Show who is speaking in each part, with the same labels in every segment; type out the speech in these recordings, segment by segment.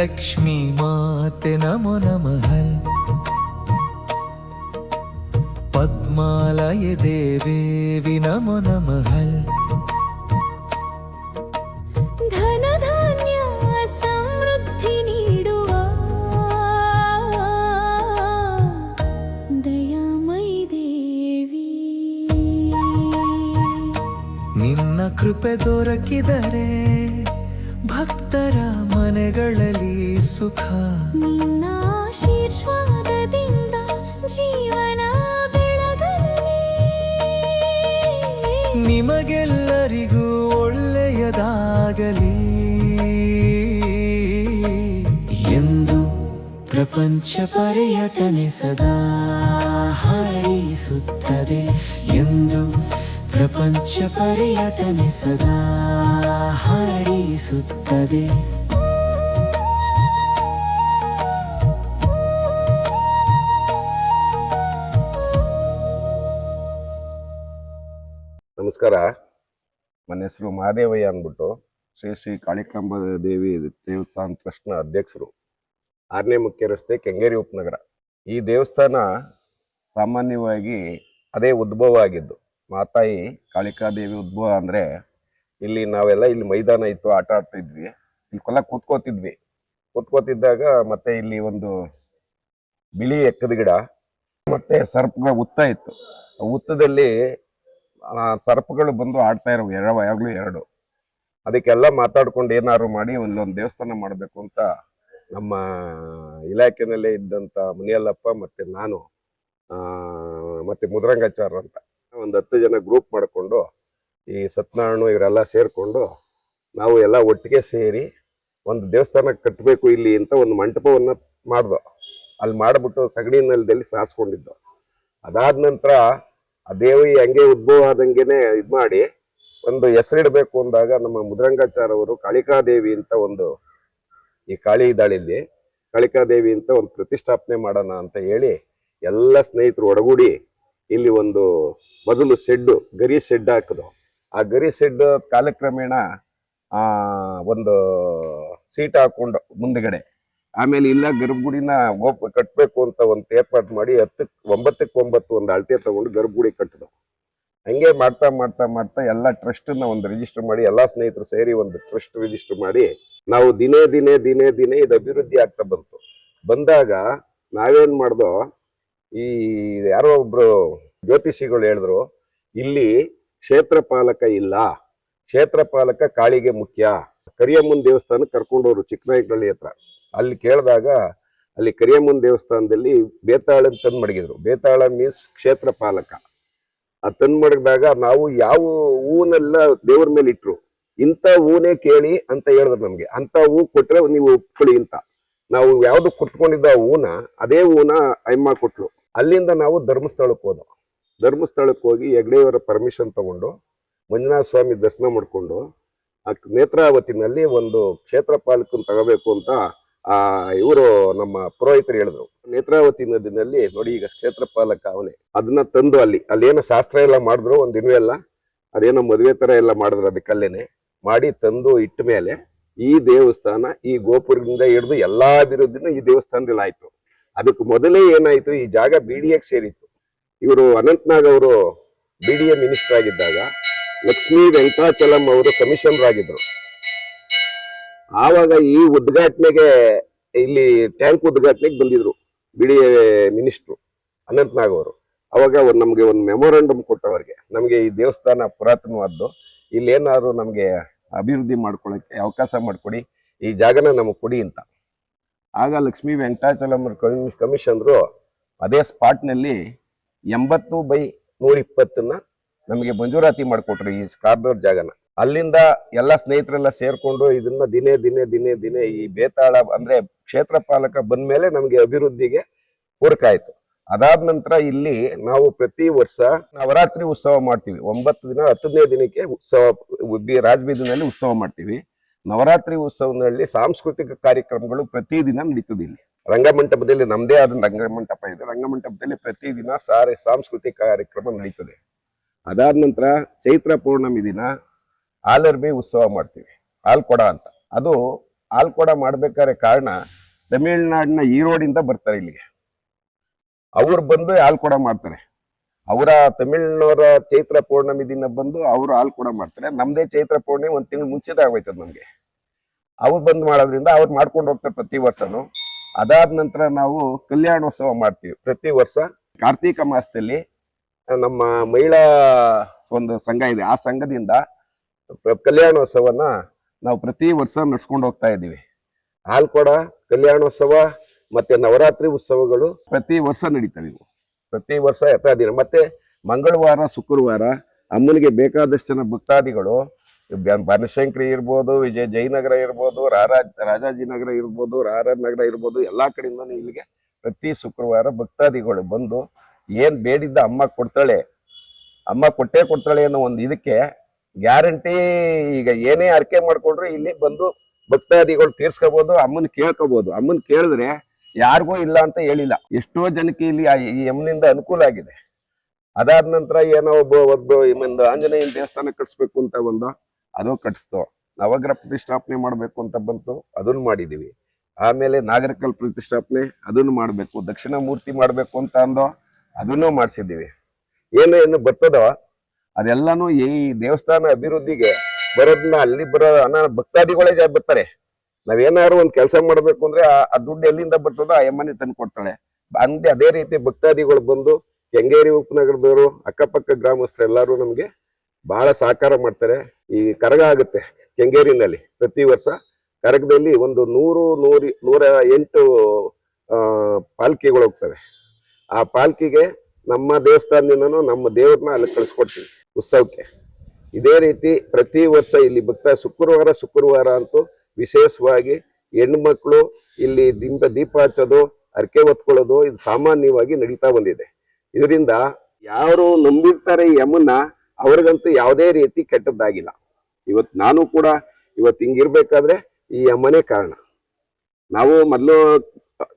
Speaker 1: लक्ष्मी माते नमो नमः। पद्मालय देवी नमो नमः।
Speaker 2: धन धान्य समृद्धि नीडुव दयामयी देवी।
Speaker 1: ನಿನ್ನ ಕೃಪೆ ದೊರಕಿದರೆ ಭಕ್ತರ ಮನೆಗಳಲ್ಲಿ ಸುಖ.
Speaker 2: ನಿನ್ನ ಆಶೀರ್ವಾದದಿಂದ ಜೀವನ ಬೆಳಗಲಿ.
Speaker 1: ನಿಮಗೆಲ್ಲರಿಗೂ ಒಳ್ಳೆಯದಾಗಲಿ ಎಂದು ಪ್ರಪಂಚ ಪರ್ಯಟನೆ ಸದಾ ಹರಡಿಸುತ್ತದೆ. ಎಂದು ಪ್ರಪಂಚ ಪರ್ಯಟನೆ ಸದಾ ಹರಡಿಸುತ್ತದೆ.
Speaker 3: ನಮಸ್ಕಾರ. ನನ್ನ ಹೆಸರು ಮಹಾದೇವಯ್ಯ ಅಂದ್ಬಿಟ್ಟು ಶ್ರೀ ಶ್ರೀ ಕಾಳಿಕಾಂಬ ದೇವಿ ದೇವಸ್ಥಾನ ಟ್ರಸ್ಟ್ನ ಅಧ್ಯಕ್ಷರು. 6ನೇ ಮುಖ್ಯ ರಸ್ತೆ, ಕೆಂಗೇರಿ ಉಪನಗರ. ಈ ದೇವಸ್ಥಾನ ಸಾಮಾನ್ಯವಾಗಿ ಅದೇ ಉದ್ಭವ ಆಗಿದ್ದು. ಮಾತಾಯಿ ಕಾಳಿಕಾದೇವಿ ಉದ್ಭವ ಅಂದರೆ ಇಲ್ಲಿ ನಾವೆಲ್ಲ ಇಲ್ಲಿ ಮೈದಾನ ಇತ್ತು, ಆಟ ಆಡ್ತಾ ಇದ್ವಿ, ಇಲ್ಲಿ ಕೂತ್ಕೋತಿದ್ದಾಗ ಮತ್ತೆ ಇಲ್ಲಿ ಒಂದು ಬಿಳಿ ಎಕ್ಕದ ಗಿಡ ಮತ್ತೆ ಸರ್ಪಗಳ ಹುತ್ತ ಇತ್ತು. ಹುತ್ತದಲ್ಲಿ ಸರ್ಪಗಳು ಬಂದು ಆಡ್ತಾ ಇರೋ ಯಾವಾಗಲೂ ಎರಡು. ಅದಕ್ಕೆಲ್ಲ ಮಾತಾಡ್ಕೊಂಡು ಏನಾದ್ರು ಮಾಡಿ ಒಂದೊಂದು ದೇವಸ್ಥಾನ ಮಾಡಬೇಕು ಅಂತ ನಮ್ಮ ಇಲಾಖೆನಲ್ಲೇ ಇದ್ದಂಥ ಮುನಿಯಲ್ಲಪ್ಪ ಮತ್ತು ನಾನು ಮತ್ತು ಮುದ್ರಂಗಾಚಾರ್ಯ ಅಂತ ಒಂದು 10 ಜನ ಗ್ರೂಪ್ ಮಾಡಿಕೊಂಡು ಈ ಸತ್ಯನಾರಾಯಣ ಇವರೆಲ್ಲ ಸೇರಿಕೊಂಡು ನಾವು ಎಲ್ಲ ಒಟ್ಟಿಗೆ ಸೇರಿ ಒಂದು ದೇವಸ್ಥಾನ ಕಟ್ಟಬೇಕು ಇಲ್ಲಿ ಅಂತ ಒಂದು ಮಂಟಪವನ್ನು ಮಾಡ್ದೋ. ಅಲ್ಲಿ ಮಾಡಿಬಿಟ್ಟು ಸಗಣಿ ನೆಲದಲ್ಲಿ ಸಾರಿಸ್ಕೊಂಡಿದ್ದು. ಅದಾದ ನಂತರ ಆ ದೇವಿ ಹಂಗೆ ಉದ್ಭವ ಆದಂಗೆನೆ ಇದು ಮಾಡಿ ಒಂದು ಹೆಸರಿಡಬೇಕು ಅಂದಾಗ ನಮ್ಮ ಮುದ್ರಂಗಾಚಾರ್ಯ ಅವರು ಕಾಳಿಕಾದೇವಿ ಅಂತ ಒಂದು ಈ ಕಾಳಿ ಇದ್ದಾಳಿಲ್ಲಿ ಕಾಳಿಕಾದೇವಿ ಅಂತ ಒಂದು ಪ್ರತಿಷ್ಠಾಪನೆ ಮಾಡೋಣ ಅಂತ ಹೇಳಿ ಎಲ್ಲ ಸ್ನೇಹಿತರು ಒಡಗೂಡಿ ಇಲ್ಲಿ ಒಂದು ಮೊದಲು ಗರಿ ಶೆಡ್ ಹಾಕಿದ್ರು. ಆ ಗರಿ ಶೆಡ್ ಕಾಲಕ್ರಮೇಣ ಒಂದು ಸೀಟ್ ಹಾಕೊಂಡು ಮುಂದ್ಗಡೆ ಆಮೇಲೆ ಇಲ್ಲ ಗರ್ಭಗುಡಿನ ಕಟ್ಟಬೇಕು ಅಂತ ಒಂದು ಏರ್ಪಾಟ್ ಮಾಡಿ 9ಕ್ಕೆ 9 ಒಂದು ಅಳತೆ ತಗೊಂಡು ಗರ್ಭಗುಡಿ ಕಟ್ಟಿದ್ರು. ಹಂಗೆ ಮಾಡ್ತಾ ಮಾಡ್ತಾ ಮಾಡ್ತಾ ಎಲ್ಲ ಟ್ರಸ್ಟನ್ನ ಒಂದು ರಿಜಿಸ್ಟರ್ ಮಾಡಿ ಎಲ್ಲ ಸ್ನೇಹಿತರು ಸೇರಿ ಒಂದು ಟ್ರಸ್ಟ್ ರಿಜಿಸ್ಟರ್ ಮಾಡಿ ನಾವು ದಿನೇ ಇದು ಅಭಿವೃದ್ಧಿ ಆಗ್ತಾ ಬಂದಾಗ ನಾವೇನ್ ಮಾಡ್ದೋ, ಈ ಯಾರೋ ಒಬ್ರು ಜ್ಯೋತಿಷಿಗಳು ಹೇಳಿದ್ರು ಇಲ್ಲಿ ಕ್ಷೇತ್ರ ಪಾಲಕ ಇಲ್ಲ, ಕ್ಷೇತ್ರ ಪಾಲಕ ಕಾಳಿಗೆ ಮುಖ್ಯ. ಕರಿಯಮ್ಮನ ದೇವಸ್ಥಾನಕ್ಕೆ ಕರ್ಕೊಂಡವರು ಚಿಕ್ಕನಾಯಕನಹಳ್ಳಿ ಹತ್ರ. ಅಲ್ಲಿ ಕೇಳಿದಾಗ ಅಲ್ಲಿ ಕರಿಯಮ್ಮನ ದೇವಸ್ಥಾನದಲ್ಲಿ ಬೇತಾಳನ್ ತಂದು ಮಡಗಿದ್ರು. ಬೇತಾಳ ಮೀನ್ಸ್ ಕ್ಷೇತ್ರ ಪಾಲಕ. ಅದು ತಂದು ಮಡಗಿದಾಗ ನಾವು ಯಾವ ಹೂನೆಲ್ಲ ದೇವ್ರ ಮೇಲೆ ಇಟ್ರು, ಇಂಥ ಹೂನೇ ಕೇಳಿ ಅಂತ ಹೇಳಿದ್ರು ನಮ್ಗೆ. ಅಂತ ಹೂ ಕೊಟ್ರೆ ನೀವು ಒಪ್ಕೊಳ್ಳಿ ಅಂತ. ನಾವು ಯಾವ್ದು ಕುಟ್ಕೊಂಡಿದ್ದ ಹೂನ ಅದೇ ಹೂನ ಅಮ್ಮ ಕೊಟ್ಲು. ಅಲ್ಲಿಂದ ನಾವು ಧರ್ಮಸ್ಥಳಕ್ಕೆ ಹೋದೋ. ಧರ್ಮಸ್ಥಳಕ್ಕೆ ಹೋಗಿ ಹೆಗ್ಡೆಯವರ ಪರ್ಮಿಷನ್ ತಗೊಂಡು ಮಂಜುನಾಥ ಸ್ವಾಮಿ ದರ್ಶನ ಮಾಡ್ಕೊಂಡು ಆ ನೇತ್ರಾವತಿನಲ್ಲಿ ಒಂದು ಕ್ಷೇತ್ರ ಪಾಲಕನ್ ತಗೋಬೇಕು ಅಂತ ಇವರು ನಮ್ಮ ಪುರೋಹಿತರು ಹೇಳಿದ್ರು. ನೇತ್ರಾವತಿ ನದಿನಲ್ಲಿ ನೋಡಿ ಈಗ ಕ್ಷೇತ್ರ ಪಾಲಕ ಅವನೇ. ಅದನ್ನ ತಂದು ಅಲ್ಲೇನೋ ಶಾಸ್ತ್ರ ಎಲ್ಲ ಮಾಡಿದ್ರು, ಒಂದು ದಿನ ಎಲ್ಲ ಅದೇನೋ ಮದುವೆ ತರ ಎಲ್ಲ ಮಾಡಿದ್ರು. ಅದಕ್ಕಲ್ಲೇನೆ ಮಾಡಿ ತಂದು ಇಟ್ಟ ಮೇಲೆ ಈ ದೇವಸ್ಥಾನ ಈ ಗೋಪುರದಿಂದ ಹಿಡಿದು ಎಲ್ಲಾ ಅಭಿವೃದ್ಧಿನೂ ಈ ದೇವಸ್ಥಾನದಲ್ಲಿ ಆಯ್ತು. ಅದಕ್ಕೆ ಮೊದಲೇ ಏನಾಯ್ತು, ಈ ಜಾಗ BDA ಸೇರಿತ್ತು. ಇವರು ಅನಂತನಾಗ್ ಅವರು BDA ಮಿನಿಸ್ಟರ್ ಆಗಿದ್ದಾಗ ಲಕ್ಷ್ಮೀ ವೆಂಕಟಾಚಲಂ ಅವರು ಕಮಿಷನರ್ ಆಗಿದ್ರು. ಆವಾಗ ಈ ಉದ್ಘಾಟನೆಗೆ ಇಲ್ಲಿ ಟ್ಯಾಂಕ್ ಉದ್ಘಾಟನೆಗೆ ಬಂದಿದ್ರು BDA ಮಿನಿಸ್ಟ್ರು ಅನಂತನಾಗ್ ಅವರು. ಅವಾಗ ನಮ್ಗೆ ಒಂದು ಮೆಮೊರಂಡಮ್ ಕೊಟ್ಟವರಿಗೆ, ನಮ್ಗೆ ಈ ದೇವಸ್ಥಾನ ಪುರಾತನವಾದ್ದು, ಇಲ್ಲೇನಾದ್ರು ನಮ್ಗೆ ಅಭಿವೃದ್ಧಿ ಮಾಡ್ಕೊಳಕ್ಕೆ ಅವಕಾಶ ಮಾಡಿಕೊಡಿ, ಈ ಜಾಗನ ನಮಗೆ ಕೊಡಿ ಅಂತ. ಆಗ ಲಕ್ಷ್ಮೀ ವೆಂಕಟಾಚಲಂ ಕಮಿಷನರು ಅದೇ ಸ್ಪಾಟ್ನಲ್ಲಿ 80/120 ನಮಗೆ ಮಂಜೂರಾತಿ ಮಾಡಿಕೊಟ್ರು ಈ ಕಾರ್ನರ್ ಜಾಗನ. ಅಲ್ಲಿಂದ ಎಲ್ಲ ಸ್ನೇಹಿತರೆಲ್ಲ ಸೇರ್ಕೊಂಡು ಇದನ್ನ ದಿನೇ ಈ ಬೇತಾಳ ಅಂದ್ರೆ ಕ್ಷೇತ್ರ ಪಾಲಕ ಬಂದ್ಮೇಲೆ ನಮ್ಗೆ ಅಭಿವೃದ್ಧಿಗೆ ಪೂರಕ ಆಯ್ತು. ಅದಾದ ನಂತರ ಇಲ್ಲಿ ನಾವು ಪ್ರತಿ ವರ್ಷ ನವರಾತ್ರಿ ಉತ್ಸವ ಮಾಡ್ತೀವಿ. 9 ದಿನ 10ನೇ ದಿನಕ್ಕೆ ಉತ್ಸವ ರಾಜಬೀದಿನಲ್ಲಿ ಉತ್ಸವ ಮಾಡ್ತೀವಿ. ನವರಾತ್ರಿ ಉತ್ಸವದಲ್ಲಿ ಸಾಂಸ್ಕೃತಿಕ ಕಾರ್ಯಕ್ರಮಗಳು ಪ್ರತಿದಿನ ನಡೀತದೆ. ಇಲ್ಲಿ ರಂಗಮಂಟಪದಲ್ಲಿ ನಮ್ದೇ ಆದ ರಂಗಮಂಟಪ ಇದೆ. ರಂಗಮಂಟಪದಲ್ಲಿ ಪ್ರತಿದಿನ ಸಾಂಸ್ಕೃತಿಕ ಕಾರ್ಯಕ್ರಮ ನಡೀತದೆ. ಅದಾದ ನಂತರ ಚೈತ್ರ ಪೌರ್ಣಮಿ ದಿನ ಹಾಲರ್ಬಿ ಉತ್ಸವ ಮಾಡ್ತೀವಿ, ಹಾಲ್ಕೊಡ ಅಂತ. ಅದು ಆಲ್ಕೊಡ ಮಾಡ್ಬೇಕಾದ್ರೆ ಕಾರಣ ತಮಿಳ್ನಾಡಿನ ಈರೋಡಿಂದ ಬರ್ತಾರೆ ಇಲ್ಲಿಗೆ. ಅವ್ರು ಬಂದು ಆಲ್ಕೊಡ ಮಾಡ್ತಾರೆ. ಅವರ ತಮಿಳ್ನವರ ಚೈತ್ರ ಪೌರ್ಣಮಿ ದಿನ ಬಂದು ಅವರು ಆಲ್ಕೊಡ ಮಾಡ್ತಾರೆ. ನಮ್ದೇ ಚೈತ್ರ ಪೌರ್ಣಮಿ 1 ತಿಂಗಳು ಮುಂಚೆದ ಆಗೋಯ್ತದ ನಮ್ಗೆ. ಅವ್ರು ಬಂದು ಮಾಡೋದ್ರಿಂದ ಅವ್ರು ಮಾಡ್ಕೊಂಡು ಹೋಗ್ತಾರೆ ಪ್ರತಿ ವರ್ಷನು. ಅದಾದ ನಂತರ ನಾವು ಕಲ್ಯಾಣೋತ್ಸವ ಮಾಡ್ತೀವಿ ಪ್ರತಿ ವರ್ಷ. ಕಾರ್ತೀಕ ಮಾಸದಲ್ಲಿ ನಮ್ಮ ಮಹಿಳಾ ಒಂದು ಸಂಘ ಇದೆ, ಆ ಸಂಘದಿಂದ ಕಲ್ಯಾಣೋತ್ಸವನ ನಾವು ಪ್ರತಿ ವರ್ಷ ನಡ್ಸ್ಕೊಂಡು ಹೋಗ್ತಾ ಇದ್ದೀವಿ. ಆಲ್ಕೊಡ, ಕಲ್ಯಾಣೋತ್ಸವ ಮತ್ತೆ ನವರಾತ್ರಿ ಉತ್ಸವಗಳು ಪ್ರತಿ ವರ್ಷ ನಡೀತವೆ. ಇವು ಪ್ರತಿ ವರ್ಷ ಯಥಾ ದಿನ. ಮತ್ತೆ ಮಂಗಳವಾರ, ಶುಕ್ರವಾರ ಅಮ್ಮನಿಗೆ ಬೇಕಾದಷ್ಟು ಜನ ಭಕ್ತಾದಿಗಳು, ಬನಶಂಕರಿ ಇರ್ಬೋದು, ಜಯನಗರ ಇರ್ಬೋದು, ರಾಜಾಜಿನಗರ ಇರ್ಬೋದು, ನಗರ ಇರ್ಬೋದು, ಎಲ್ಲಾ ಕಡೆಯಿಂದ ಇಲ್ಲಿಗೆ ಪ್ರತಿ ಶುಕ್ರವಾರ ಭಕ್ತಾದಿಗಳು ಬಂದು ಏನ್ ಬೇಡಿದ್ದ ಅಮ್ಮ ಕೊಡ್ತಾಳೆ, ಅಮ್ಮ ಕೊಟ್ಟೇ ಕೊಡ್ತಾಳೆ ಅನ್ನೋ ಒಂದು ಇದಕ್ಕೆ ಗ್ಯಾರಂಟಿ. ಈಗ ಏನೇ ಅರ್ಕೆ ಮಾಡ್ಕೊಂಡ್ರು ಇಲ್ಲಿ ಬಂದು ಭಕ್ತಾದಿಗಳು ತೀರ್ಸ್ಕೋಬಹುದು, ಅಮ್ಮನ್ ಕೇಳ್ಕೋಬಹುದು. ಅಮ್ಮನ್ ಕೇಳಿದ್ರೆ ಯಾರಿಗೂ ಇಲ್ಲ ಅಂತ ಹೇಳಿಲ್ಲ. ಎಷ್ಟೋ ಜನಕ್ಕೆ ಇಲ್ಲಿ ಈ ಅಮ್ಮನಿಂದ ಅನುಕೂಲ ಆಗಿದೆ. ಅದಾದ ನಂತರ ಏನೋ ಒಬ್ಬ ಆಂಜನೇಯನ ದೇವಸ್ಥಾನ ಕಟ್ಸ್ಬೇಕು ಅಂತ ಬಂದು ಅದು ಕಟ್ಸ್ತೋ. ನವಗ್ರಹ ಪ್ರತಿಷ್ಠಾಪನೆ ಮಾಡ್ಬೇಕು ಅಂತ ಬಂತು, ಅದನ್ನು ಮಾಡಿದೀವಿ. ಆಮೇಲೆ ನಾಗರಕಲ್ ಪ್ರತಿಷ್ಠಾಪನೆ ಅದನ್ನು ಮಾಡ್ಬೇಕು, ದಕ್ಷಿಣ ಮೂರ್ತಿ ಮಾಡ್ಬೇಕು ಅಂತ ಅಂದೋ, ಅದನ್ನು ಮಾಡಿಸಿದ್ದೀವಿ. ಏನು ಬರ್ತದೋ ಅದೆಲ್ಲಾನು ಈ ದೇವಸ್ಥಾನ ಅಭಿವೃದ್ಧಿಗೆ ಬರೋದನ್ನ ಅಲ್ಲಿ ಬರೋ ಭಕ್ತಾದಿಗಳೇ ಬರ್ತಾರೆ. ನಾವೇನಾದ್ರು ಒಂದ್ ಕೆಲಸ ಮಾಡ್ಬೇಕು ಅಂದ್ರೆ ಆ ದುಡ್ಡು ಎಲ್ಲಿಂದ ಬರ್ತದೋ ಆ ಎಮ್ಮನೆ ತಂದು ಕೊಡ್ತಾಳೆ. ಅದೇ ರೀತಿ ಭಕ್ತಾದಿಗಳು ಬಂದು ಕೆಂಗೇರಿ ಉಪನಗರದವರು, ಅಕ್ಕಪಕ್ಕ ಗ್ರಾಮಸ್ಥರು ಎಲ್ಲಾರು ನಮ್ಗೆ ಬಹಳ ಸಹಕಾರ ಮಾಡ್ತಾರೆ. ಈ ಕರಗ ಆಗುತ್ತೆ ಕೆಂಗೇರಿನಲ್ಲಿ ಪ್ರತಿ ವರ್ಷ. ಕರಗದಲ್ಲಿ ಒಂದು 108 ಪಾಲ್ಕಿಗಳು ಹೋಗ್ತವೆ. ಆ ಪಾಲ್ಕಿಗೆ ನಮ್ಮ ದೇವಸ್ಥಾನದಿಂದನೂ ನಮ್ಮ ದೇವ್ರನ್ನ ಅಲ್ಲಿ ಕಳಿಸ್ಕೊಡ್ತೀವಿ ಉತ್ಸವಕ್ಕೆ. ಇದೇ ರೀತಿ ಪ್ರತಿ ವರ್ಷ ಇಲ್ಲಿ ಶುಕ್ರವಾರ ಅಂತೂ ವಿಶೇಷವಾಗಿ ಹೆಣ್ಮಕ್ಳು ಇಲ್ಲಿ ದೀಪ ಹಚ್ಚೋದು, ಅರ್ಕೆ ಹೊತ್ಕೊಳ್ಳೋದು ಇದು ಸಾಮಾನ್ಯವಾಗಿ ನಡೀತಾ ಬಂದಿದೆ. ಇದರಿಂದ ಯಾರು ನಂಬಿರ್ತಾರೆ ಈ ಅಮ್ಮನ್ನ, ಅವ್ರಿಗಂತೂ ಯಾವುದೇ ರೀತಿ ಕೆಟ್ಟದ್ದಾಗಿಲ್ಲ. ನಾನು ಕೂಡ ಹಿಂಗಿರ್ಬೇಕಾದ್ರೆ ಈ ಅಮ್ಮನೇ ಕಾರಣ. ನಾವು ಮೊದಲು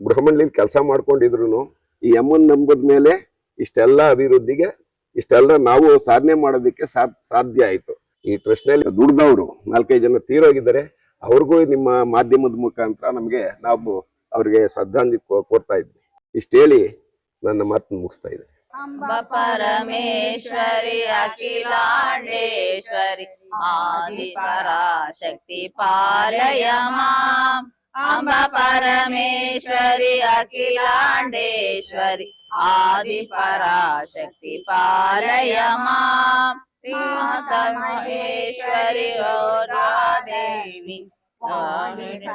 Speaker 3: ಗೃಹಮಂಡಲಿಲಿ ಕೆಲಸ ಮಾಡ್ಕೊಂಡಿದ್ರು ಈ ಅಮ್ಮನ್ ನಂಬದ ಮೇಲೆ ಇಷ್ಟೆಲ್ಲ ಅಭಿವೃದ್ಧಿಗೆ, ಇಷ್ಟೆಲ್ಲ ನಾವು ಸಾಧನೆ ಮಾಡೋದಕ್ಕೆ ಸಾಧ್ಯ ಆಯ್ತು. ಈ ಟ್ರಸ್ಟ್ನಲ್ಲಿ ದುಡ್ದವರು 4-5 ಜನ ತೀರೋಗಿದ್ದಾರೆ. ಅವ್ರಿಗೂ ನಿಮ್ಮ ಮಾಧ್ಯಮದ ಮುಖಾಂತರ ನಾವು ಅವ್ರಿಗೆ ಶ್ರದ್ಧಾಂಜಲಿ ಕೋರ್ತಾ ಇದ್ವಿ. ಇಷ್ಟು ಹೇಳಿ ನನ್ನ ಮಾತನ್ನು ಮುಗಿಸ್ತಾ ಇದ್ದೆ.
Speaker 4: ಅಂಬ ಪರಮೇಶ್ವರಿ ಅಖಿಲಾಂಡೇಶ್ವರಿ ಆದಿ ಪರಾಶಕ್ತಿ ಪಾಲಯ ಮಾಂ. ಅಂಬ ಪರಮೇಶ್ವರಿ ಅಖಿಲಾಂಡೇಶ್ವರಿ ಆದಿ ಪರಾಶಕ್ತಿ ಪಾಲಯ ಮಾಂ. ಮಾತಾ ಮಹೇಶ್ವರಿ ದೇವಿ